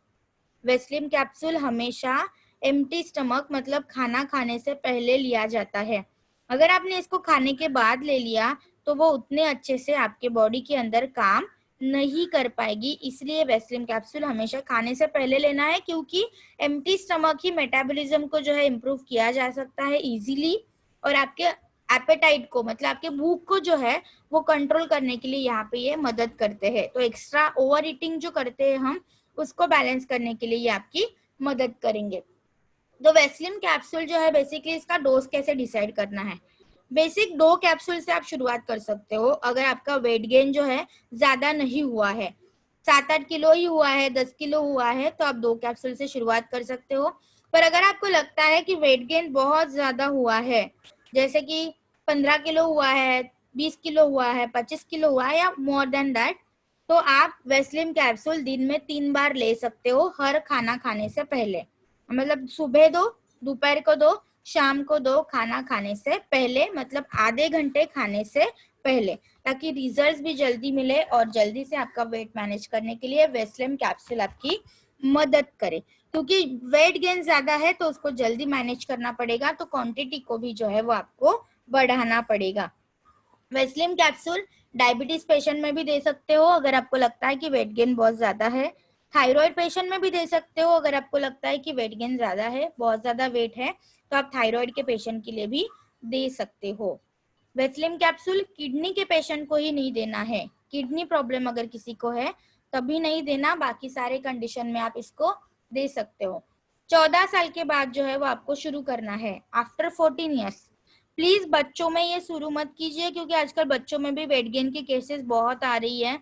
वेस्लिन कैप्सूल हमेशा एम्प्टी स्टमक मतलब खाना खाने से पहले लिया जाता है। अगर आपने इसको खाने के बाद ले लिया तो वो उतने अच्छे से आपके बॉडी के अंदर काम नहीं कर पाएगी। इसलिए वेस्लिन कैप्सूल हमेशा खाने से पहले लेना है, क्योंकि एम्प्टी स्टमक ही मेटाबॉलिज्म को जो है इम्प्रूव किया जा सकता है इजीली, और आपके एपेटाइट को मतलब आपके भूख को जो है वो कंट्रोल करने के लिए यहाँ पे ये मदद करते हैं। तो एक्स्ट्रा ओवर ईटिंग जो करते हैं हम, उसको बैलेंस करने के लिए ये आपकी मदद करेंगे। तो वेस्लिन कैप्सूल जो है बेसिकली इसका डोज कैसे डिसाइड करना है? बेसिक 2 कैप्सूल से आप शुरुआत कर सकते हो। अगर आपका वेट गेन जो है ज्यादा नहीं हुआ है, 7-8 किलो ही हुआ है, 10 किलो हुआ है, तो आप 2 कैप्सूल से शुरुआत कर सकते हो। पर अगर आपको लगता है कि वेट गेन बहुत ज्यादा हुआ है, जैसे कि 15 किलो हुआ है, 20 किलो हुआ है, 25 किलो हुआ है, या मोर देन दैट, तो आप वेस्लिन कैप्सूल दिन में 3 बार ले सकते हो, हर खाना खाने से पहले। मतलब सुबह दो, दोपहर को दो, शाम को दो, खाना खाने से पहले, मतलब आधे घंटे खाने से पहले, ताकि रिजल्ट्स भी जल्दी मिले और जल्दी से आपका वेट मैनेज करने के लिए वेस्लिन कैप्सूल आपकी मदद करे। क्योंकि वेट गेन ज्यादा है तो उसको जल्दी मैनेज करना पड़ेगा, तो क्वांटिटी को भी जो है वो आपको बढ़ाना पड़ेगा। वेस्लिन कैप्सूल डायबिटीज पेशेंट में भी दे सकते हो अगर आपको लगता है कि वेट गेन बहुत ज्यादा है। थायराइड पेशेंट में भी दे सकते हो अगर आपको लगता है कि वेट गेन ज्यादा है, बहुत ज्यादा वेट है, तो आप थायराइड के पेशेंट के लिए भी दे सकते हो। वेस्लिन कैप्सूल किडनी के पेशेंट को ही नहीं देना है। किडनी प्रॉब्लम अगर किसी को है तभी नहीं देना, बाकी सारे कंडीशन में आप इसको दे सकते हो। 14 साल के बाद जो है वो आपको शुरू करना है, आफ्टर 14 ईयर्स। प्लीज बच्चों में ये शुरू मत कीजिए, क्योंकि आजकल बच्चों में भी वेट गेन की केसेस बहुत आ रही है।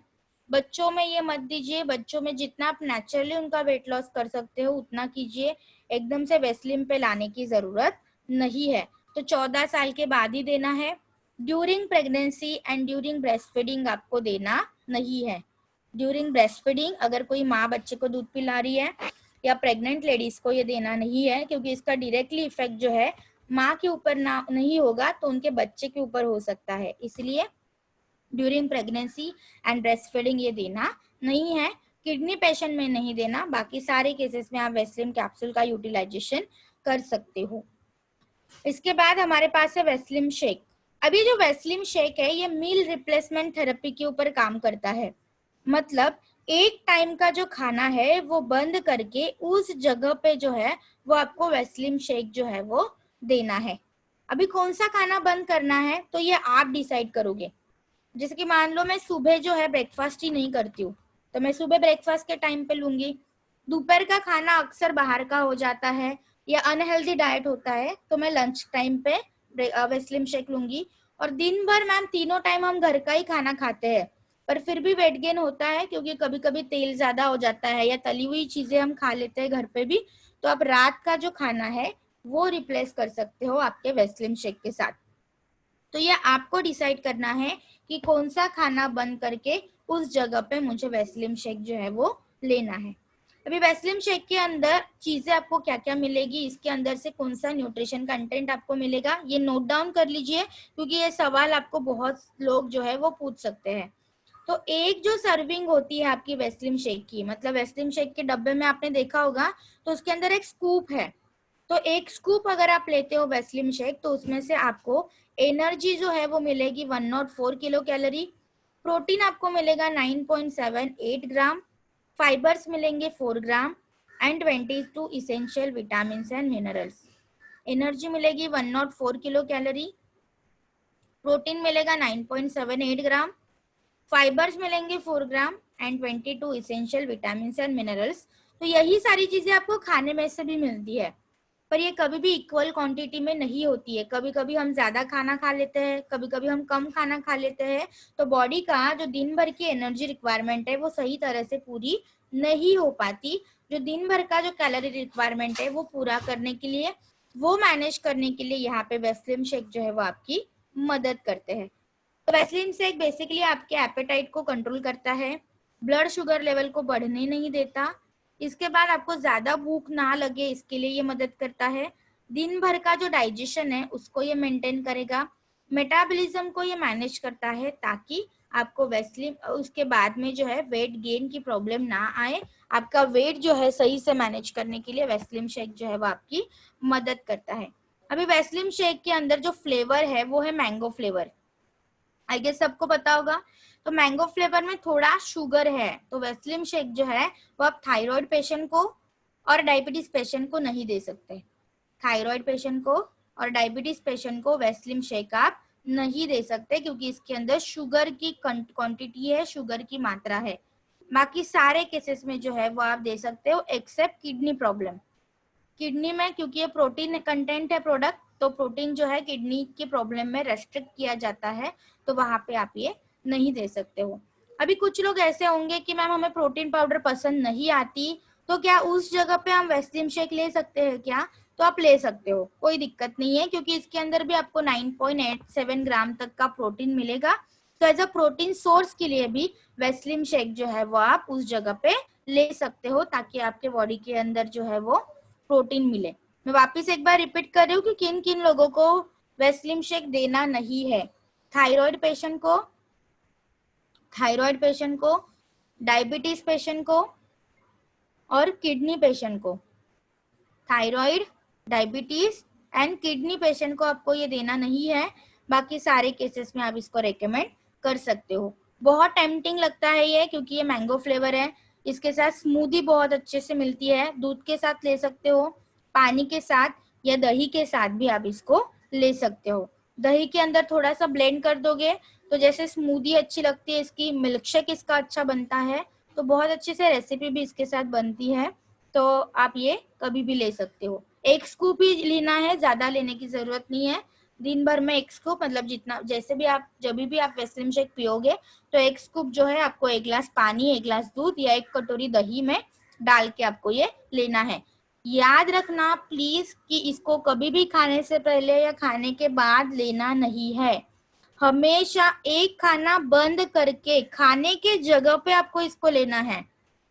बच्चों में ये मत दीजिए, बच्चों में जितना आप नेचुरली उनका वेट लॉस कर सकते हो उतना कीजिए, एकदम से वेस्लिन पे लाने की जरूरत नहीं है। तो 14 साल के बाद ही देना है। During pregnancy and during breast feeding आपको देना नहीं है। ड्यूरिंग ब्रेस्ट फीडिंग अगर कोई माँ बच्चे को दूध पिला रही है या प्रेग्नेंट लेडीज को ये देना नहीं है, क्योंकि इसका डायरेक्टली इफेक्ट जो है माँ के ऊपर ना नहीं होगा तो उनके बच्चे के ऊपर हो सकता है। इसलिए during pregnancy and breast feeding ये देना नहीं है। किडनी पेशेंट में नहीं देना, बाकी सारे केसेस में आप वेस्लिन कैप्सूल का यूटिलाइजेशन कर सकते हो। इसके बाद हमारे पास है वेस्लिन शेक। अभी जो वेस्लिन शेक है ये मील रिप्लेसमेंट थेरेपी के ऊपर काम करता है। मतलब एक टाइम का जो खाना है वो बंद करके उस जगह पे जो है वो आपको वेस्लिन शेक जो है वो देना है। अभी कौन सा खाना बंद करना है तो ये आप डिसाइड करोगे। जैसे कि मान लो मैं सुबह जो है ब्रेकफास्ट ही नहीं करती हूँ, तो मैं सुबह ब्रेकफास्ट के टाइम पे लूंगी। दोपहर का खाना अक्सर बाहर का हो जाता है या अनहेल्दी डाइट होता है, तो मैं लंच टाइम पे वेस्लिन शेक लूंगी। और दिन भर मैम तीनों टाइम हम घर का ही खाना खाते हैं, पर फिर भी वेट गेन होता है, क्योंकि कभी कभी तेल ज्यादा हो जाता है या तली हुई चीजें हम खा लेते हैं घर पे भी। तो आप रात का जो खाना है वो रिप्लेस कर सकते हो आपके वेस्लिन शेक के साथ। तो ये आपको डिसाइड करना है कि कौन सा खाना बंद करके उस जगह पे मुझे वेस्लिन शेक जो है वो लेना है। अभी वेस्लिन शेक के अंदर चीजें आपको क्या क्या मिलेगी, इसके अंदर से कौन सा न्यूट्रिशन कंटेंट आपको मिलेगा, ये नोट डाउन कर लीजिए, क्योंकि ये सवाल आपको बहुत लोग जो है वो पूछ सकते हैं। तो एक जो सर्विंग होती है आपकी वेस्लिन शेक की, मतलब वेस्लिन शेक के डब्बे में आपने देखा होगा तो उसके अंदर एक स्कूप है। तो एक स्कूप अगर आप लेते हो वेस्लिन शेक तो उसमें से आपको एनर्जी जो है वो मिलेगी 104 किलो कैलोरी, प्रोटीन आपको मिलेगा 9.78 ग्राम, फाइबर्स मिलेंगे 4 gram and 22 essential vitamin and minerals. Energy मिलेगी 104 किलो कैलोरी, प्रोटीन मिलेगा 9.78 ग्राम, फाइबर्स मिलेंगे 4 gram and 22 essential vitamin and minerals. तो यही सारी चीजें आपको खाने में से भी मिलती है, पर ये कभी भी इक्वल क्वांटिटी में नहीं होती है। कभी कभी हम ज्यादा खाना खा लेते हैं, कभी कभी हम कम खाना खा लेते हैं, तो बॉडी का जो दिन भर की एनर्जी रिक्वायरमेंट है वो सही तरह से पूरी नहीं हो पाती, जो दिन भर का जो कैलोरी रिक्वायरमेंट है वो पूरा करने के लिए, वो मैनेज करने के लिए यहाँ पे वेस्लिन शेक जो है वो आपकी मदद करते हैं। तो वेस्लिन शेक बेसिकली आपके एपेटाइट को कंट्रोल करता है, ब्लड शुगर लेवल को बढ़ने नहीं देता, इसके बाद आपको ज्यादा भूख ना लगे इसके लिए ये मदद करता है, दिन भर का जो डाइजेशन है उसको ये मेंटेन करेगा, मेटाबॉलिज्म को ये मैनेज करता है ताकि आपको वेस्लिन उसके बाद में जो है वेट गेन की प्रॉब्लम ना आए, आपका वेट जो है सही से मैनेज करने के लिए वेस्लिन शेक जो है वो आपकी मदद करता है। अभी वेस्लिन शेक के अंदर जो फ्लेवर है वो है मैंगो फ्लेवर, आई गेस सबको पता होगा। तो मैंगो फ्लेवर में थोड़ा शुगर है, तो वेस्लिन शेक जो है वो आप थायराइड पेशेंट को और डायबिटीज पेशेंट को नहीं दे सकते। थायराइड पेशेंट को और डायबिटीज पेशेंट को वेस्लिन शेक आप नहीं दे सकते क्योंकि इसके अंदर शुगर की क्वांटिटी है, शुगर की मात्रा है। बाकी सारे केसेस में जो है वो आप दे सकते हो एक्सेप्ट किडनी प्रॉब्लम। किडनी में क्योंकि ये प्रोटीन कंटेंट है प्रोडक्ट, तो प्रोटीन जो है किडनी की प्रॉब्लम में रेस्ट्रिक्ट किया जाता है, तो वहां पे आप ये नहीं दे सकते हो। अभी कुछ लोग ऐसे होंगे कि मैम हमें प्रोटीन पाउडर पसंद नहीं आती, तो क्या उस जगह पे हम वेस्लिन शेक ले सकते हैं क्या? तो आप ले सकते हो, कोई दिक्कत नहीं है, क्योंकि इसके अंदर भी आपको 9.87 ग्राम तक का प्रोटीन मिलेगा। तो एज अ प्रोटीन सोर्स के लिए भी वेस्लिन शेक जो है वो आप उस जगह पे ले सकते हो ताकि आपके बॉडी के अंदर जो है वो प्रोटीन मिले। मैं वापस एक बार रिपीट कर रही हूँ कि किन किन लोगों को वेस्लिन शेक देना नहीं है। थायराइड पेशेंट को, डायबिटीज पेशेंट को और किडनी पेशेंट को। Thyroid, diabetes and kidney patient को आपको ये देना नहीं है, बाकी सारे केसेस में आप इसको रेकमेंड कर सकते हो। बहुत टेम्पटिंग लगता है ये क्योंकि ये मैंगो फ्लेवर है, इसके साथ स्मूदी बहुत अच्छे से मिलती है, दूध के साथ ले सकते हो, पानी के साथ या दही के साथ भी आप इसको ले सकते हो। दही के अंदर थोड़ा सा ब्लेंड कर दोगे तो जैसे स्मूदी अच्छी लगती है, इसकी मिल्क शेक इसका अच्छा बनता है, तो बहुत अच्छे से रेसिपी भी इसके साथ बनती है, तो आप ये कभी भी ले सकते हो। एक स्कूप ही लेना है, ज्यादा लेने की जरूरत नहीं है। दिन भर में एक स्कूप, मतलब जितना जैसे भी आप जब भी आप वेस्लिन शेक पियोगे तो एक स्कूप जो है आपको एक गिलास पानी, एक गिलास दूध या एक कटोरी दही में डाल के आपको ये लेना है। याद रखना प्लीज कि इसको कभी भी खाने से पहले या खाने के बाद लेना नहीं है। हमेशा एक खाना बंद करके खाने के जगह पे आपको इसको लेना है।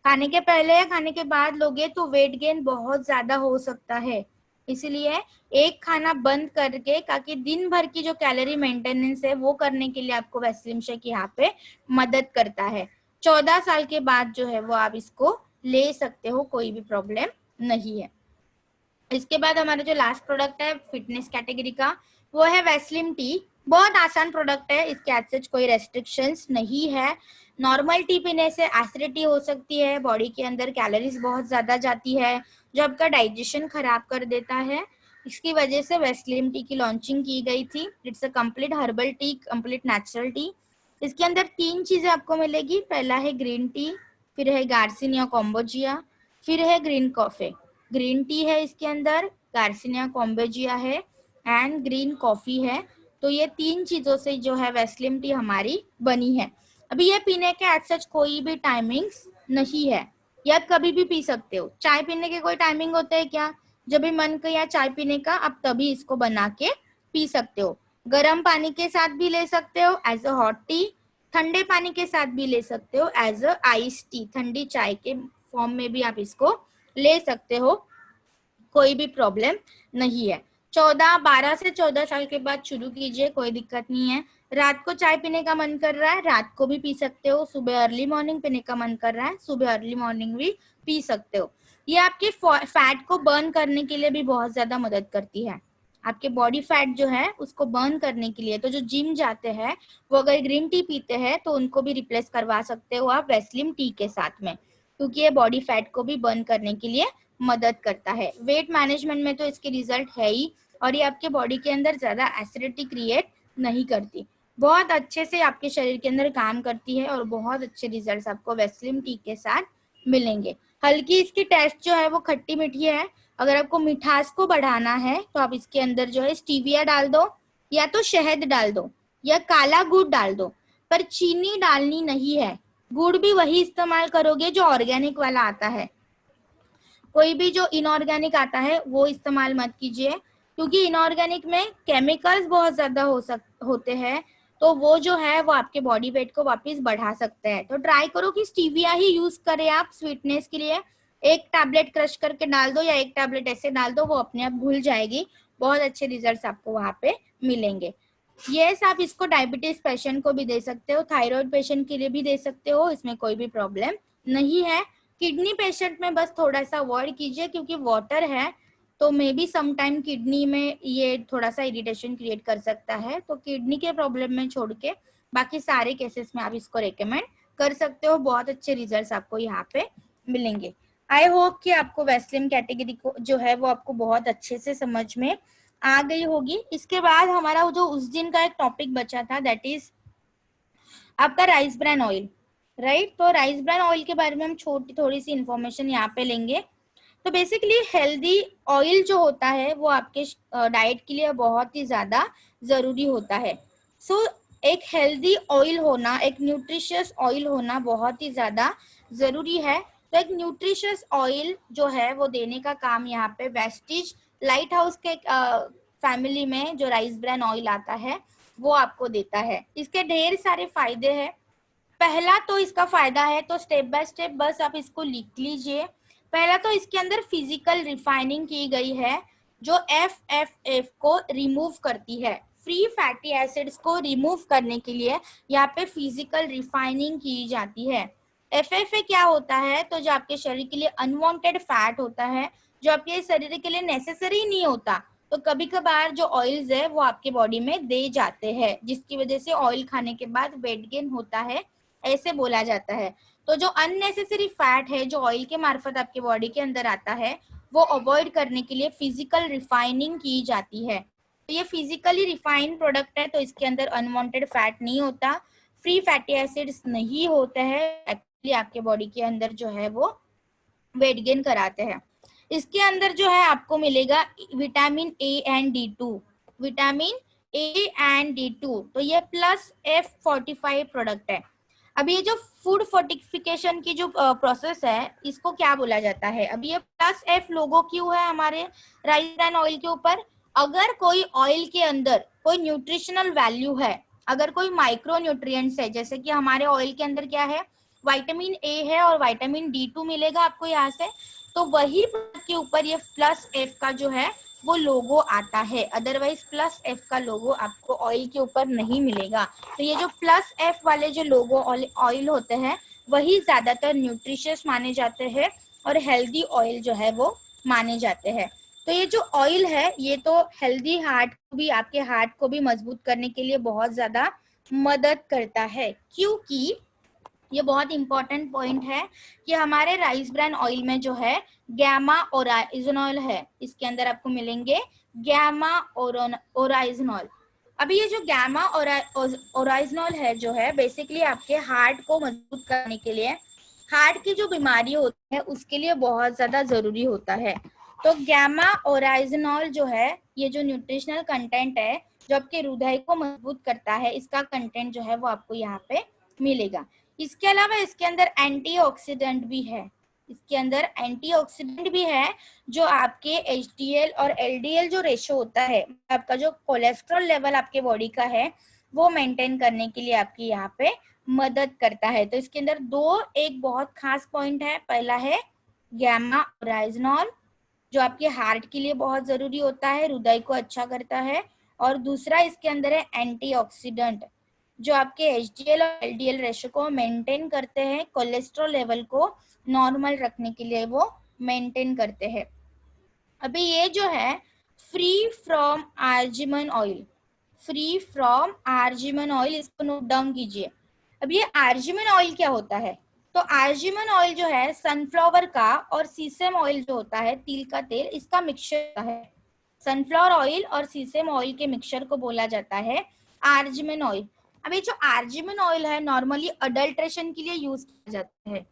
खाने के पहले या खाने के बाद लोगे तो वेट गेन बहुत ज्यादा हो सकता है, इसलिए एक खाना बंद करके ताकि दिन भर की जो कैलोरी मेंटेनेंस है वो करने के लिए आपको वेस्लिन शेक यहाँ पे मदद करता है। 14 साल के बाद जो है वो आप इसको ले सकते हो, कोई भी प्रॉब्लम नहीं है। इसके बाद हमारा जो लास्ट प्रोडक्ट है फिटनेस कैटेगरी का, वो है वेस्लिन टी। बहुत आसान प्रोडक्ट है, इसके एज सच कोई रेस्ट्रिक्शंस नहीं है। नॉर्मल टी पीने से एसिडिटी हो सकती है, बॉडी के अंदर कैलोरीज बहुत ज्यादा जाती है जो आपका डाइजेशन खराब कर देता है। इसकी वजह से वेस्लिन टी की लॉन्चिंग की गई थी। It's a complete herbal tea, complete natural T. इसके अंदर 3 चीजें आपको मिलेगी, पहला है ग्रीन टी, फिर है गार्सिनिया कॉम्बोजिया, फिर है ग्रीन कॉफी। ग्रीन टी है इसके अंदर, गार्सिनिया कॉम्बोजिया है एंड ग्रीन कॉफी है। तो ये 3 चीजों से जो है वेस्लिन टी हमारी बनी है। अभी ये पीने के एज सच कोई भी टाइमिंग्स नहीं है, या कभी भी पी सकते हो। चाय पीने के कोई टाइमिंग होते हैं क्या? जब भी मन किया चाय पीने का आप तभी इसको बना के पी सकते हो। गर्म पानी के साथ भी ले सकते हो एज अ हॉट टी, ठंडे पानी के साथ भी ले सकते हो एज अ आइस टी, ठंडी चाय के फॉर्म में भी आप इसको ले सकते हो, कोई भी प्रॉब्लम नहीं है। 12 से 14 साल के बाद शुरू कीजिए, कोई दिक्कत नहीं है। रात को चाय पीने का मन कर रहा है, रात को भी पी सकते हो। सुबह अर्ली मॉर्निंग पीने का मन कर रहा है, सुबह अर्ली मॉर्निंग भी पी सकते हो। ये आपके फैट को बर्न करने के लिए भी बहुत ज्यादा मदद करती है। आपके बॉडी फैट जो है उसको बर्न करने के लिए, तो जो जिम जाते हैं वो अगर ग्रीन टी पीते हैं तो उनको भी रिप्लेस करवा सकते हो आप वेस्लिन टी के साथ में, क्योंकि ये बॉडी फैट को भी बर्न करने के लिए मदद करता है। वेट मैनेजमेंट में तो इसके रिजल्ट है ही, और ये आपके बॉडी के अंदर ज्यादा एसिडिटी क्रिएट नहीं करती, बहुत अच्छे से आपके शरीर के अंदर काम करती है और बहुत अच्छे रिजल्ट्स आपको वेस्लिन टी के साथ मिलेंगे। हल्की इसकी टेस्ट जो है वो खट्टी मीठी है। अगर आपको मिठास को बढ़ाना है तो आप इसके अंदर जो है स्टीविया डाल दो, या तो शहद डाल दो, या काला गुड़ डाल दो, पर चीनी डालनी नहीं है। गुड़ भी वही इस्तेमाल करोगे जो ऑर्गेनिक वाला आता है, कोई भी जो इनऑर्गेनिक आता है वो इस्तेमाल मत कीजिए, क्योंकि इनऑर्गेनिक में केमिकल्स बहुत ज्यादा होते हैं, तो वो जो है वो आपके बॉडी वेट को वापस बढ़ा सकते हैं। तो ट्राई करो कि स्टीविया ही यूज करें आप स्वीटनेस के लिए। एक टैबलेट क्रश करके डाल दो या एक टैबलेट ऐसे डाल दो, वो अपने आप घुल जाएगी, बहुत अच्छे रिजल्ट्स आपको वहां पे मिलेंगे। यस, आप इसको डायबिटीज पेशेंट को भी दे सकते हो, थायराइड पेशेंट के लिए भी दे सकते हो, इसमें कोई भी प्रॉब्लम नहीं है। किडनी पेशेंट में बस थोड़ा सा अवॉइड कीजिए, क्योंकि वाटर है तो maybe some time kidney में ये थोड़ा सा इरिटेशन क्रिएट कर सकता है, तो किडनी के प्रॉब्लम में छोड़ के बाकी सारे केसेस में आप इसको रेकमेंड कर सकते हो, बहुत अच्छे रिजल्ट्स आपको यहाँ पे मिलेंगे। आई होप कि आपको वैस्लिन कैटेगरी को जो है वो आपको बहुत अच्छे से समझ में आ गई होगी। इसके बाद हमारा जो उस दिन का एक टॉपिक बचा था, दैट इज आपका राइस ब्रान ऑयल, राइट। तो राइस ब्रान ऑयल के बारे में हम थोड़ी सी इंफॉर्मेशन यहाँ पे लेंगे। तो बेसिकली हेल्दी ऑयल जो होता है वो आपके डाइट के लिए बहुत ही ज्यादा जरूरी होता है। सो एक हेल्दी ऑयल होना, एक न्यूट्रिशियस ऑयल होना बहुत ही ज्यादा जरूरी है। तो एक न्यूट्रिशियस ऑयल जो है वो देने का काम यहाँ पे वेस्टिज लाइट हाउस के फैमिली में जो राइस ब्रान ऑयल आता है वो आपको देता है। इसके ढेर सारे फायदे हैं। पहला तो इसका फायदा है, तो स्टेप बाय स्टेप बस आप इसको लिख लीजिए। पहला तो इसके अंदर फिजिकल रिफाइनिंग की गई है, जो FFF को रिमूव करती है। फ्री फैटी एसिड्स को रिमूव करने के लिए यहाँ पे फिजिकल रिफाइनिंग की जाती है। FFA क्या होता है, तो जो आपके शरीर के लिए अनवांटेड फैट होता है, जो आपके शरीर के लिए नेसेसरी नहीं होता, तो कभी कभार जो ऑयल्स है वो आपके बॉडी में दे जाते हैं, जिसकी वजह से ऑयल खाने के बाद वेट गेन होता है, ऐसे बोला जाता है। तो जो अननेसेसरी फैट है जो ऑयल के मार्फत आपके बॉडी के अंदर आता है, वो अवॉइड करने के लिए फिजिकल रिफाइनिंग की जाती है। तो ये फिजिकली रिफाइंड प्रोडक्ट है, तो इसके अंदर अनवांटेड फैट नहीं होता, फ्री फैटी एसिड्स नहीं होते हैं, एक्चुअली आपके बॉडी के अंदर जो है वो वेट गेन कराते हैं। इसके अंदर जो है आपको मिलेगा vitamin A and D2, vitamin A and D2, तो ये +F45 प्रोडक्ट है। अब ये जो फूड फोर्टिफिकेशन की जो प्रोसेस है, इसको क्या बोला जाता है? अब ये +F लोगो क्यों है हमारे राइस ब्रान ऑयल के ऊपर? अगर कोई ऑयल के अंदर कोई न्यूट्रिशनल वैल्यू है, अगर कोई माइक्रो न्यूट्रिएंट्स है, जैसे कि हमारे ऑयल के अंदर क्या है, विटामिन A है और विटामिन D2 मिलेगा आपको यहाँ से, तो वही प्रोडक्ट के ऊपर ये +F का जो है वो लोगो आता है। अदरवाइज +F का लोगो आपको ऑयल के ऊपर नहीं मिलेगा। तो ये जो +F वाले जो लोगो ऑयल होते हैं वही ज्यादातर न्यूट्रिशियस माने जाते हैं और हेल्दी ऑयल जो है वो माने जाते हैं। तो ये जो ऑयल है ये तो हेल्दी हार्ट को भी, आपके हार्ट को भी मजबूत करने के लिए बहुत ज्यादा मदद करता है, क्योंकि ये बहुत इंपॉर्टेंट पॉइंट है कि हमारे राइस ब्रान ऑयल में जो है गैमा ओराइजनॉल है, इसके अंदर आपको मिलेंगे गैमा ओराइजनॉल। अभी ये जो गैमा ओराइजनॉल है जो है बेसिकली आपके हार्ट को मजबूत करने के लिए, हार्ट की जो बीमारी होती है उसके लिए बहुत ज्यादा जरूरी होता है। तो गैमा ओराइजनॉल जो है, ये जो न्यूट्रिशनल कंटेंट है जो आपके हृदय को मजबूत करता है, इसका कंटेंट जो है वो आपको यहाँ पे मिलेगा। इसके अलावा इसके अंदर एंटीऑक्सीडेंट भी है, इसके अंदर एंटीऑक्सीडेंट भी है जो आपके HDL और LDL जो रेशो होता है, आपका जो कोलेस्ट्रॉल लेवल आपके बॉडी का है वो मेंटेन करने के लिए आपकी यहाँ पे मदद करता है। तो इसके अंदर एक बहुत खास पॉइंट है, पहला है गैमा ओराइजनॉल जो आपके हार्ट के लिए बहुत जरूरी होता है, हृदय को अच्छा करता है, और दूसरा इसके अंदर है एंटीऑक्सीडेंट जो आपके HDL और LDL रेशो को मेंटेन करते हैं, कोलेस्ट्रॉल लेवल को नॉर्मल रखने के लिए वो मेंटेन करते हैं। अभी ये जो है free from argemone oil, free from argemone oil, इसको नोट डाउन कीजिए। अब ये आर्जिमन ऑयल क्या होता है? तो आर्जिमन ऑयल जो है सनफ्लावर का और सीसम ऑयल जो होता है तिल का तेल, इसका मिक्सचर होता है। सनफ्लावर ऑयल और सीसम ऑयल के मिक्सचर को बोला जाता है आर्जिमन ऑयल। अब ये जो आर्जिमन ऑयल है नॉर्मली अडल्ट्रेशन के लिए यूज किया जाता है।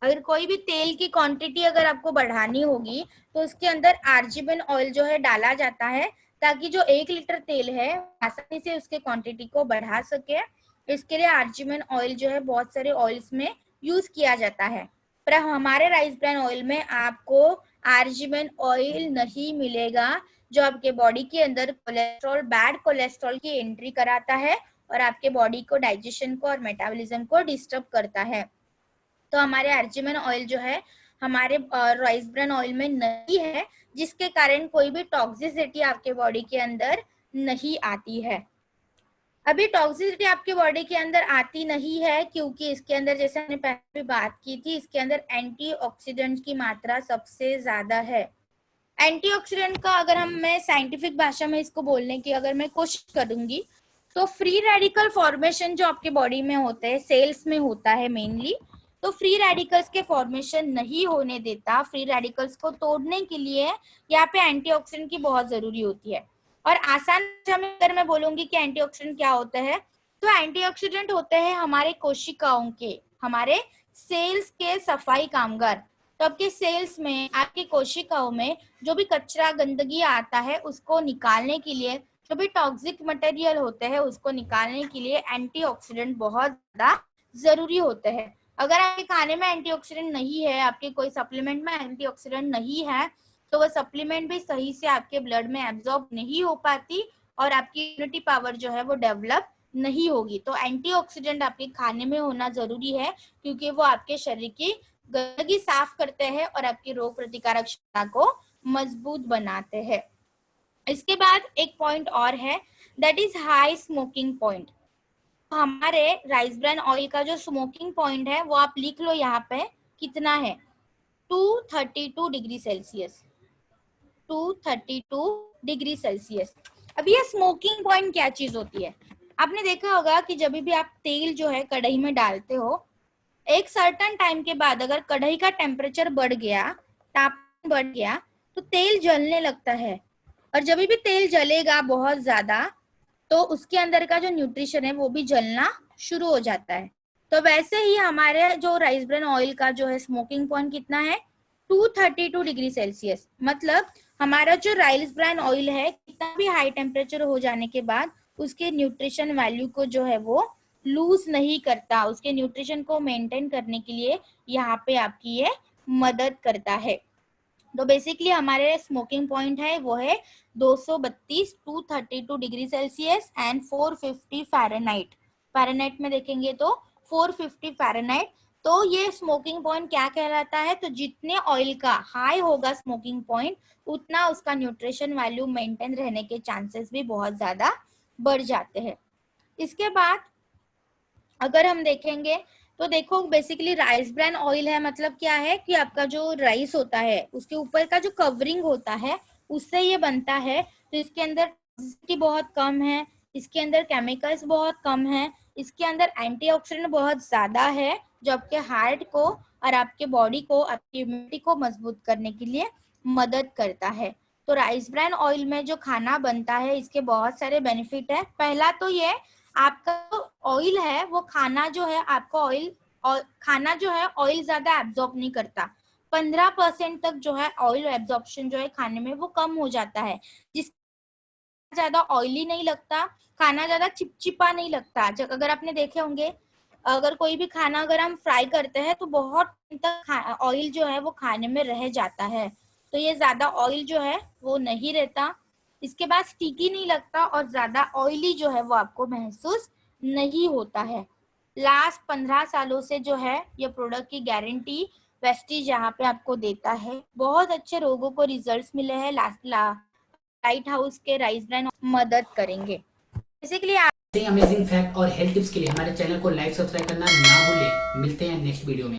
अगर कोई भी तेल की क्वांटिटी अगर आपको बढ़ानी होगी तो उसके अंदर आर्जिमन ऑयल जो है डाला जाता है, ताकि जो 1 लीटर तेल है आसानी से उसके क्वांटिटी को बढ़ा सके। इसके लिए आर्जिमन ऑयल जो है बहुत सारे ऑयल्स में यूज किया जाता है। पर हमारे राइस ब्रान ऑयल में आपको आर्जिनिन ऑयल नहीं मिलेगा, जो आपके बॉडी के अंदर कोलेस्ट्रॉल, बैड कोलेस्ट्रॉल की एंट्री कराता है और आपके बॉडी को, डाइजेशन को और मेटाबॉलिज्म को डिस्टर्ब करता है। तो हमारे आर्जिनिन ऑयल जो है हमारे राइस ब्रान ऑयल में नहीं है, जिसके कारण कोई भी टॉक्सिसिटी आपके बॉडी के अंदर नहीं आती है। अभी टॉक्सिसिटी आपके बॉडी के अंदर आती नहीं है क्योंकि इसके अंदर, जैसे हमने पहले भी बात की थी, इसके अंदर एंटीऑक्सीडेंट की मात्रा सबसे ज्यादा है। एंटीऑक्सीडेंट का अगर मैं साइंटिफिक भाषा में इसको बोलने की अगर मैं कोशिश करूंगी, तो फ्री रेडिकल फॉर्मेशन जो आपके बॉडी में होते हैं, सेल्स में होता है मेनली, तो फ्री रेडिकल्स के फॉर्मेशन नहीं होने देता। फ्री रेडिकल्स को तोड़ने के लिए यहाँ पे एंटीऑक्सीडेंट की बहुत जरूरी होती है। और आसान भाषा में अगर मैं बोलूंगी कि एंटीऑक्सीडेंट क्या होता है, तो एंटीऑक्सीडेंट होते हैं हमारे कोशिकाओं के, हमारे सेल्स के सफाई कामगार। तो आपके सेल्स में, आपके कोशिकाओं में जो भी कचरा, गंदगी आता है, उसको निकालने के लिए, जो भी टॉक्सिक मटेरियल होते हैं उसको निकालने के लिए एंटीऑक्सीडेंट बहुत ज्यादा जरूरी होते हैं। अगर आपके खाने में एंटीऑक्सीडेंट नहीं है, आपके कोई सप्लीमेंट में एंटीऑक्सीडेंट नहीं है, तो वो सप्लीमेंट भी सही से आपके ब्लड में एब्जॉर्ब नहीं हो पाती और आपकी इम्यूनिटी पावर जो है वो डेवलप नहीं होगी। तो एंटीऑक्सीडेंट आपके खाने में होना जरूरी है क्योंकि वो आपके शरीर की गंदगी साफ करते हैं और आपकी रोग प्रतिकारक क्षमता को मजबूत बनाते हैं। इसके बाद एक पॉइंट और है, that is high smoking point. हमारे राइस ब्रान ऑयल का जो स्मोकिंग पॉइंट है वो आप लिख लो यहाँ पे, कितना है, 232 डिग्री सेल्सियस, 232 डिग्री सेल्सियस। अब ये स्मोकिंग पॉइंट क्या चीज होती है? आपने देखा होगा कि जब भी आप तेल जो है कढ़ाई में डालते हो, एक सर्टेन टाइम के बाद अगर कढ़ाई का टेम्परेचर बढ़ गया, तापमान बढ़ गया, तो तेल जलने लगता है। और जब भी तेल जलेगा बहुत ज्यादा, तो उसके अंदर का जो न्यूट्रिशन है वो भी जलना शुरू हो जाता है। तो वैसे ही हमारे जो राइस ब्रान ऑयल का जो है स्मोकिंग पॉइंट कितना है, 232 डिग्री सेल्सियस। मतलब हमारा जो राइस ब्रान ऑयल है, कितना भी हाई टेम्परेचर हो जाने के बाद उसके न्यूट्रिशन वैल्यू को जो है वो लूज नहीं करता, उसके न्यूट्रिशन को मेंटेन करने के लिए यहाँ पे आपकी ये मदद करता है। तो बेसिकली हमारे स्मोकिंग पॉइंट है वो है 232, 232 degree Celsius and 450 Fahrenheit. Fahrenheit में देखेंगे तो 450 फ़ारेनहाइट। तो ये स्मोकिंग पॉइंट क्या कहलाता है, तो जितने ऑयल का हाई होगा स्मोकिंग पॉइंट, उतना उसका न्यूट्रिशन वैल्यू मेंटेन रहने के चांसेस भी बहुत ज्यादा बढ़ जाते हैं। इसके बाद अगर हम देखेंगे तो देखो, बेसिकली राइस ब्रान ऑयल है मतलब क्या है कि आपका जो राइस होता है उसके ऊपर का जो कवरिंग होता है उससे ये बनता है। तो इसके अंदर टॉक्सिसिटी बहुत कम है, इसके अंदर केमिकल्स बहुत कम है, इसके अंदर एंटीऑक्सीडेंट बहुत ज्यादा है, जो आपके हार्ट को और आपके बॉडी को, आपकी इम्यूनिटी को मजबूत करने के लिए मदद करता है। तो राइस ब्रान ऑयल में जो खाना बनता है इसके बहुत सारे बेनिफिट है। पहला तो ये, आपका जो ऑयल है वो खाना जो है आपका ऑयल, और खाना जो है ऑयल ज्यादा एब्जॉर्ब नहीं करता। 15% तक जो है ऑयल एब्जॉर्प्शन जो है खाने में वो कम हो जाता है, जिस ज्यादा ऑयली नहीं लगता, खाना ज्यादा चिपचिपा नहीं लगता। जब अगर आपने देखे होंगे, अगर कोई भी खाना अगर हम फ्राई करते हैं तो बहुत तक ऑयल जो है वो खाने में रह जाता है, तो ये ज्यादा ऑयल जो है वो नहीं रहता। इसके बाद स्टिकी नहीं लगता और ज्यादा ऑयली जो है वो आपको महसूस नहीं होता है। लास्ट 15 सालों से जो है ये प्रोडक्ट की गारंटी वेस्टीज यहाँ पे आपको देता है। बहुत अच्छे लोगों को रिजल्ट्स मिले हैं। लाइट हाउस के राइस ब्रान मदद करेंगे। बेसिकली
अमेजिंग फैक्ट और हेल्थ टिप्स के लिए हमारे चैनल को लाइक सब्सक्राइब करना ना भूलें। मिलते हैं नेक्स्ट वीडियो में।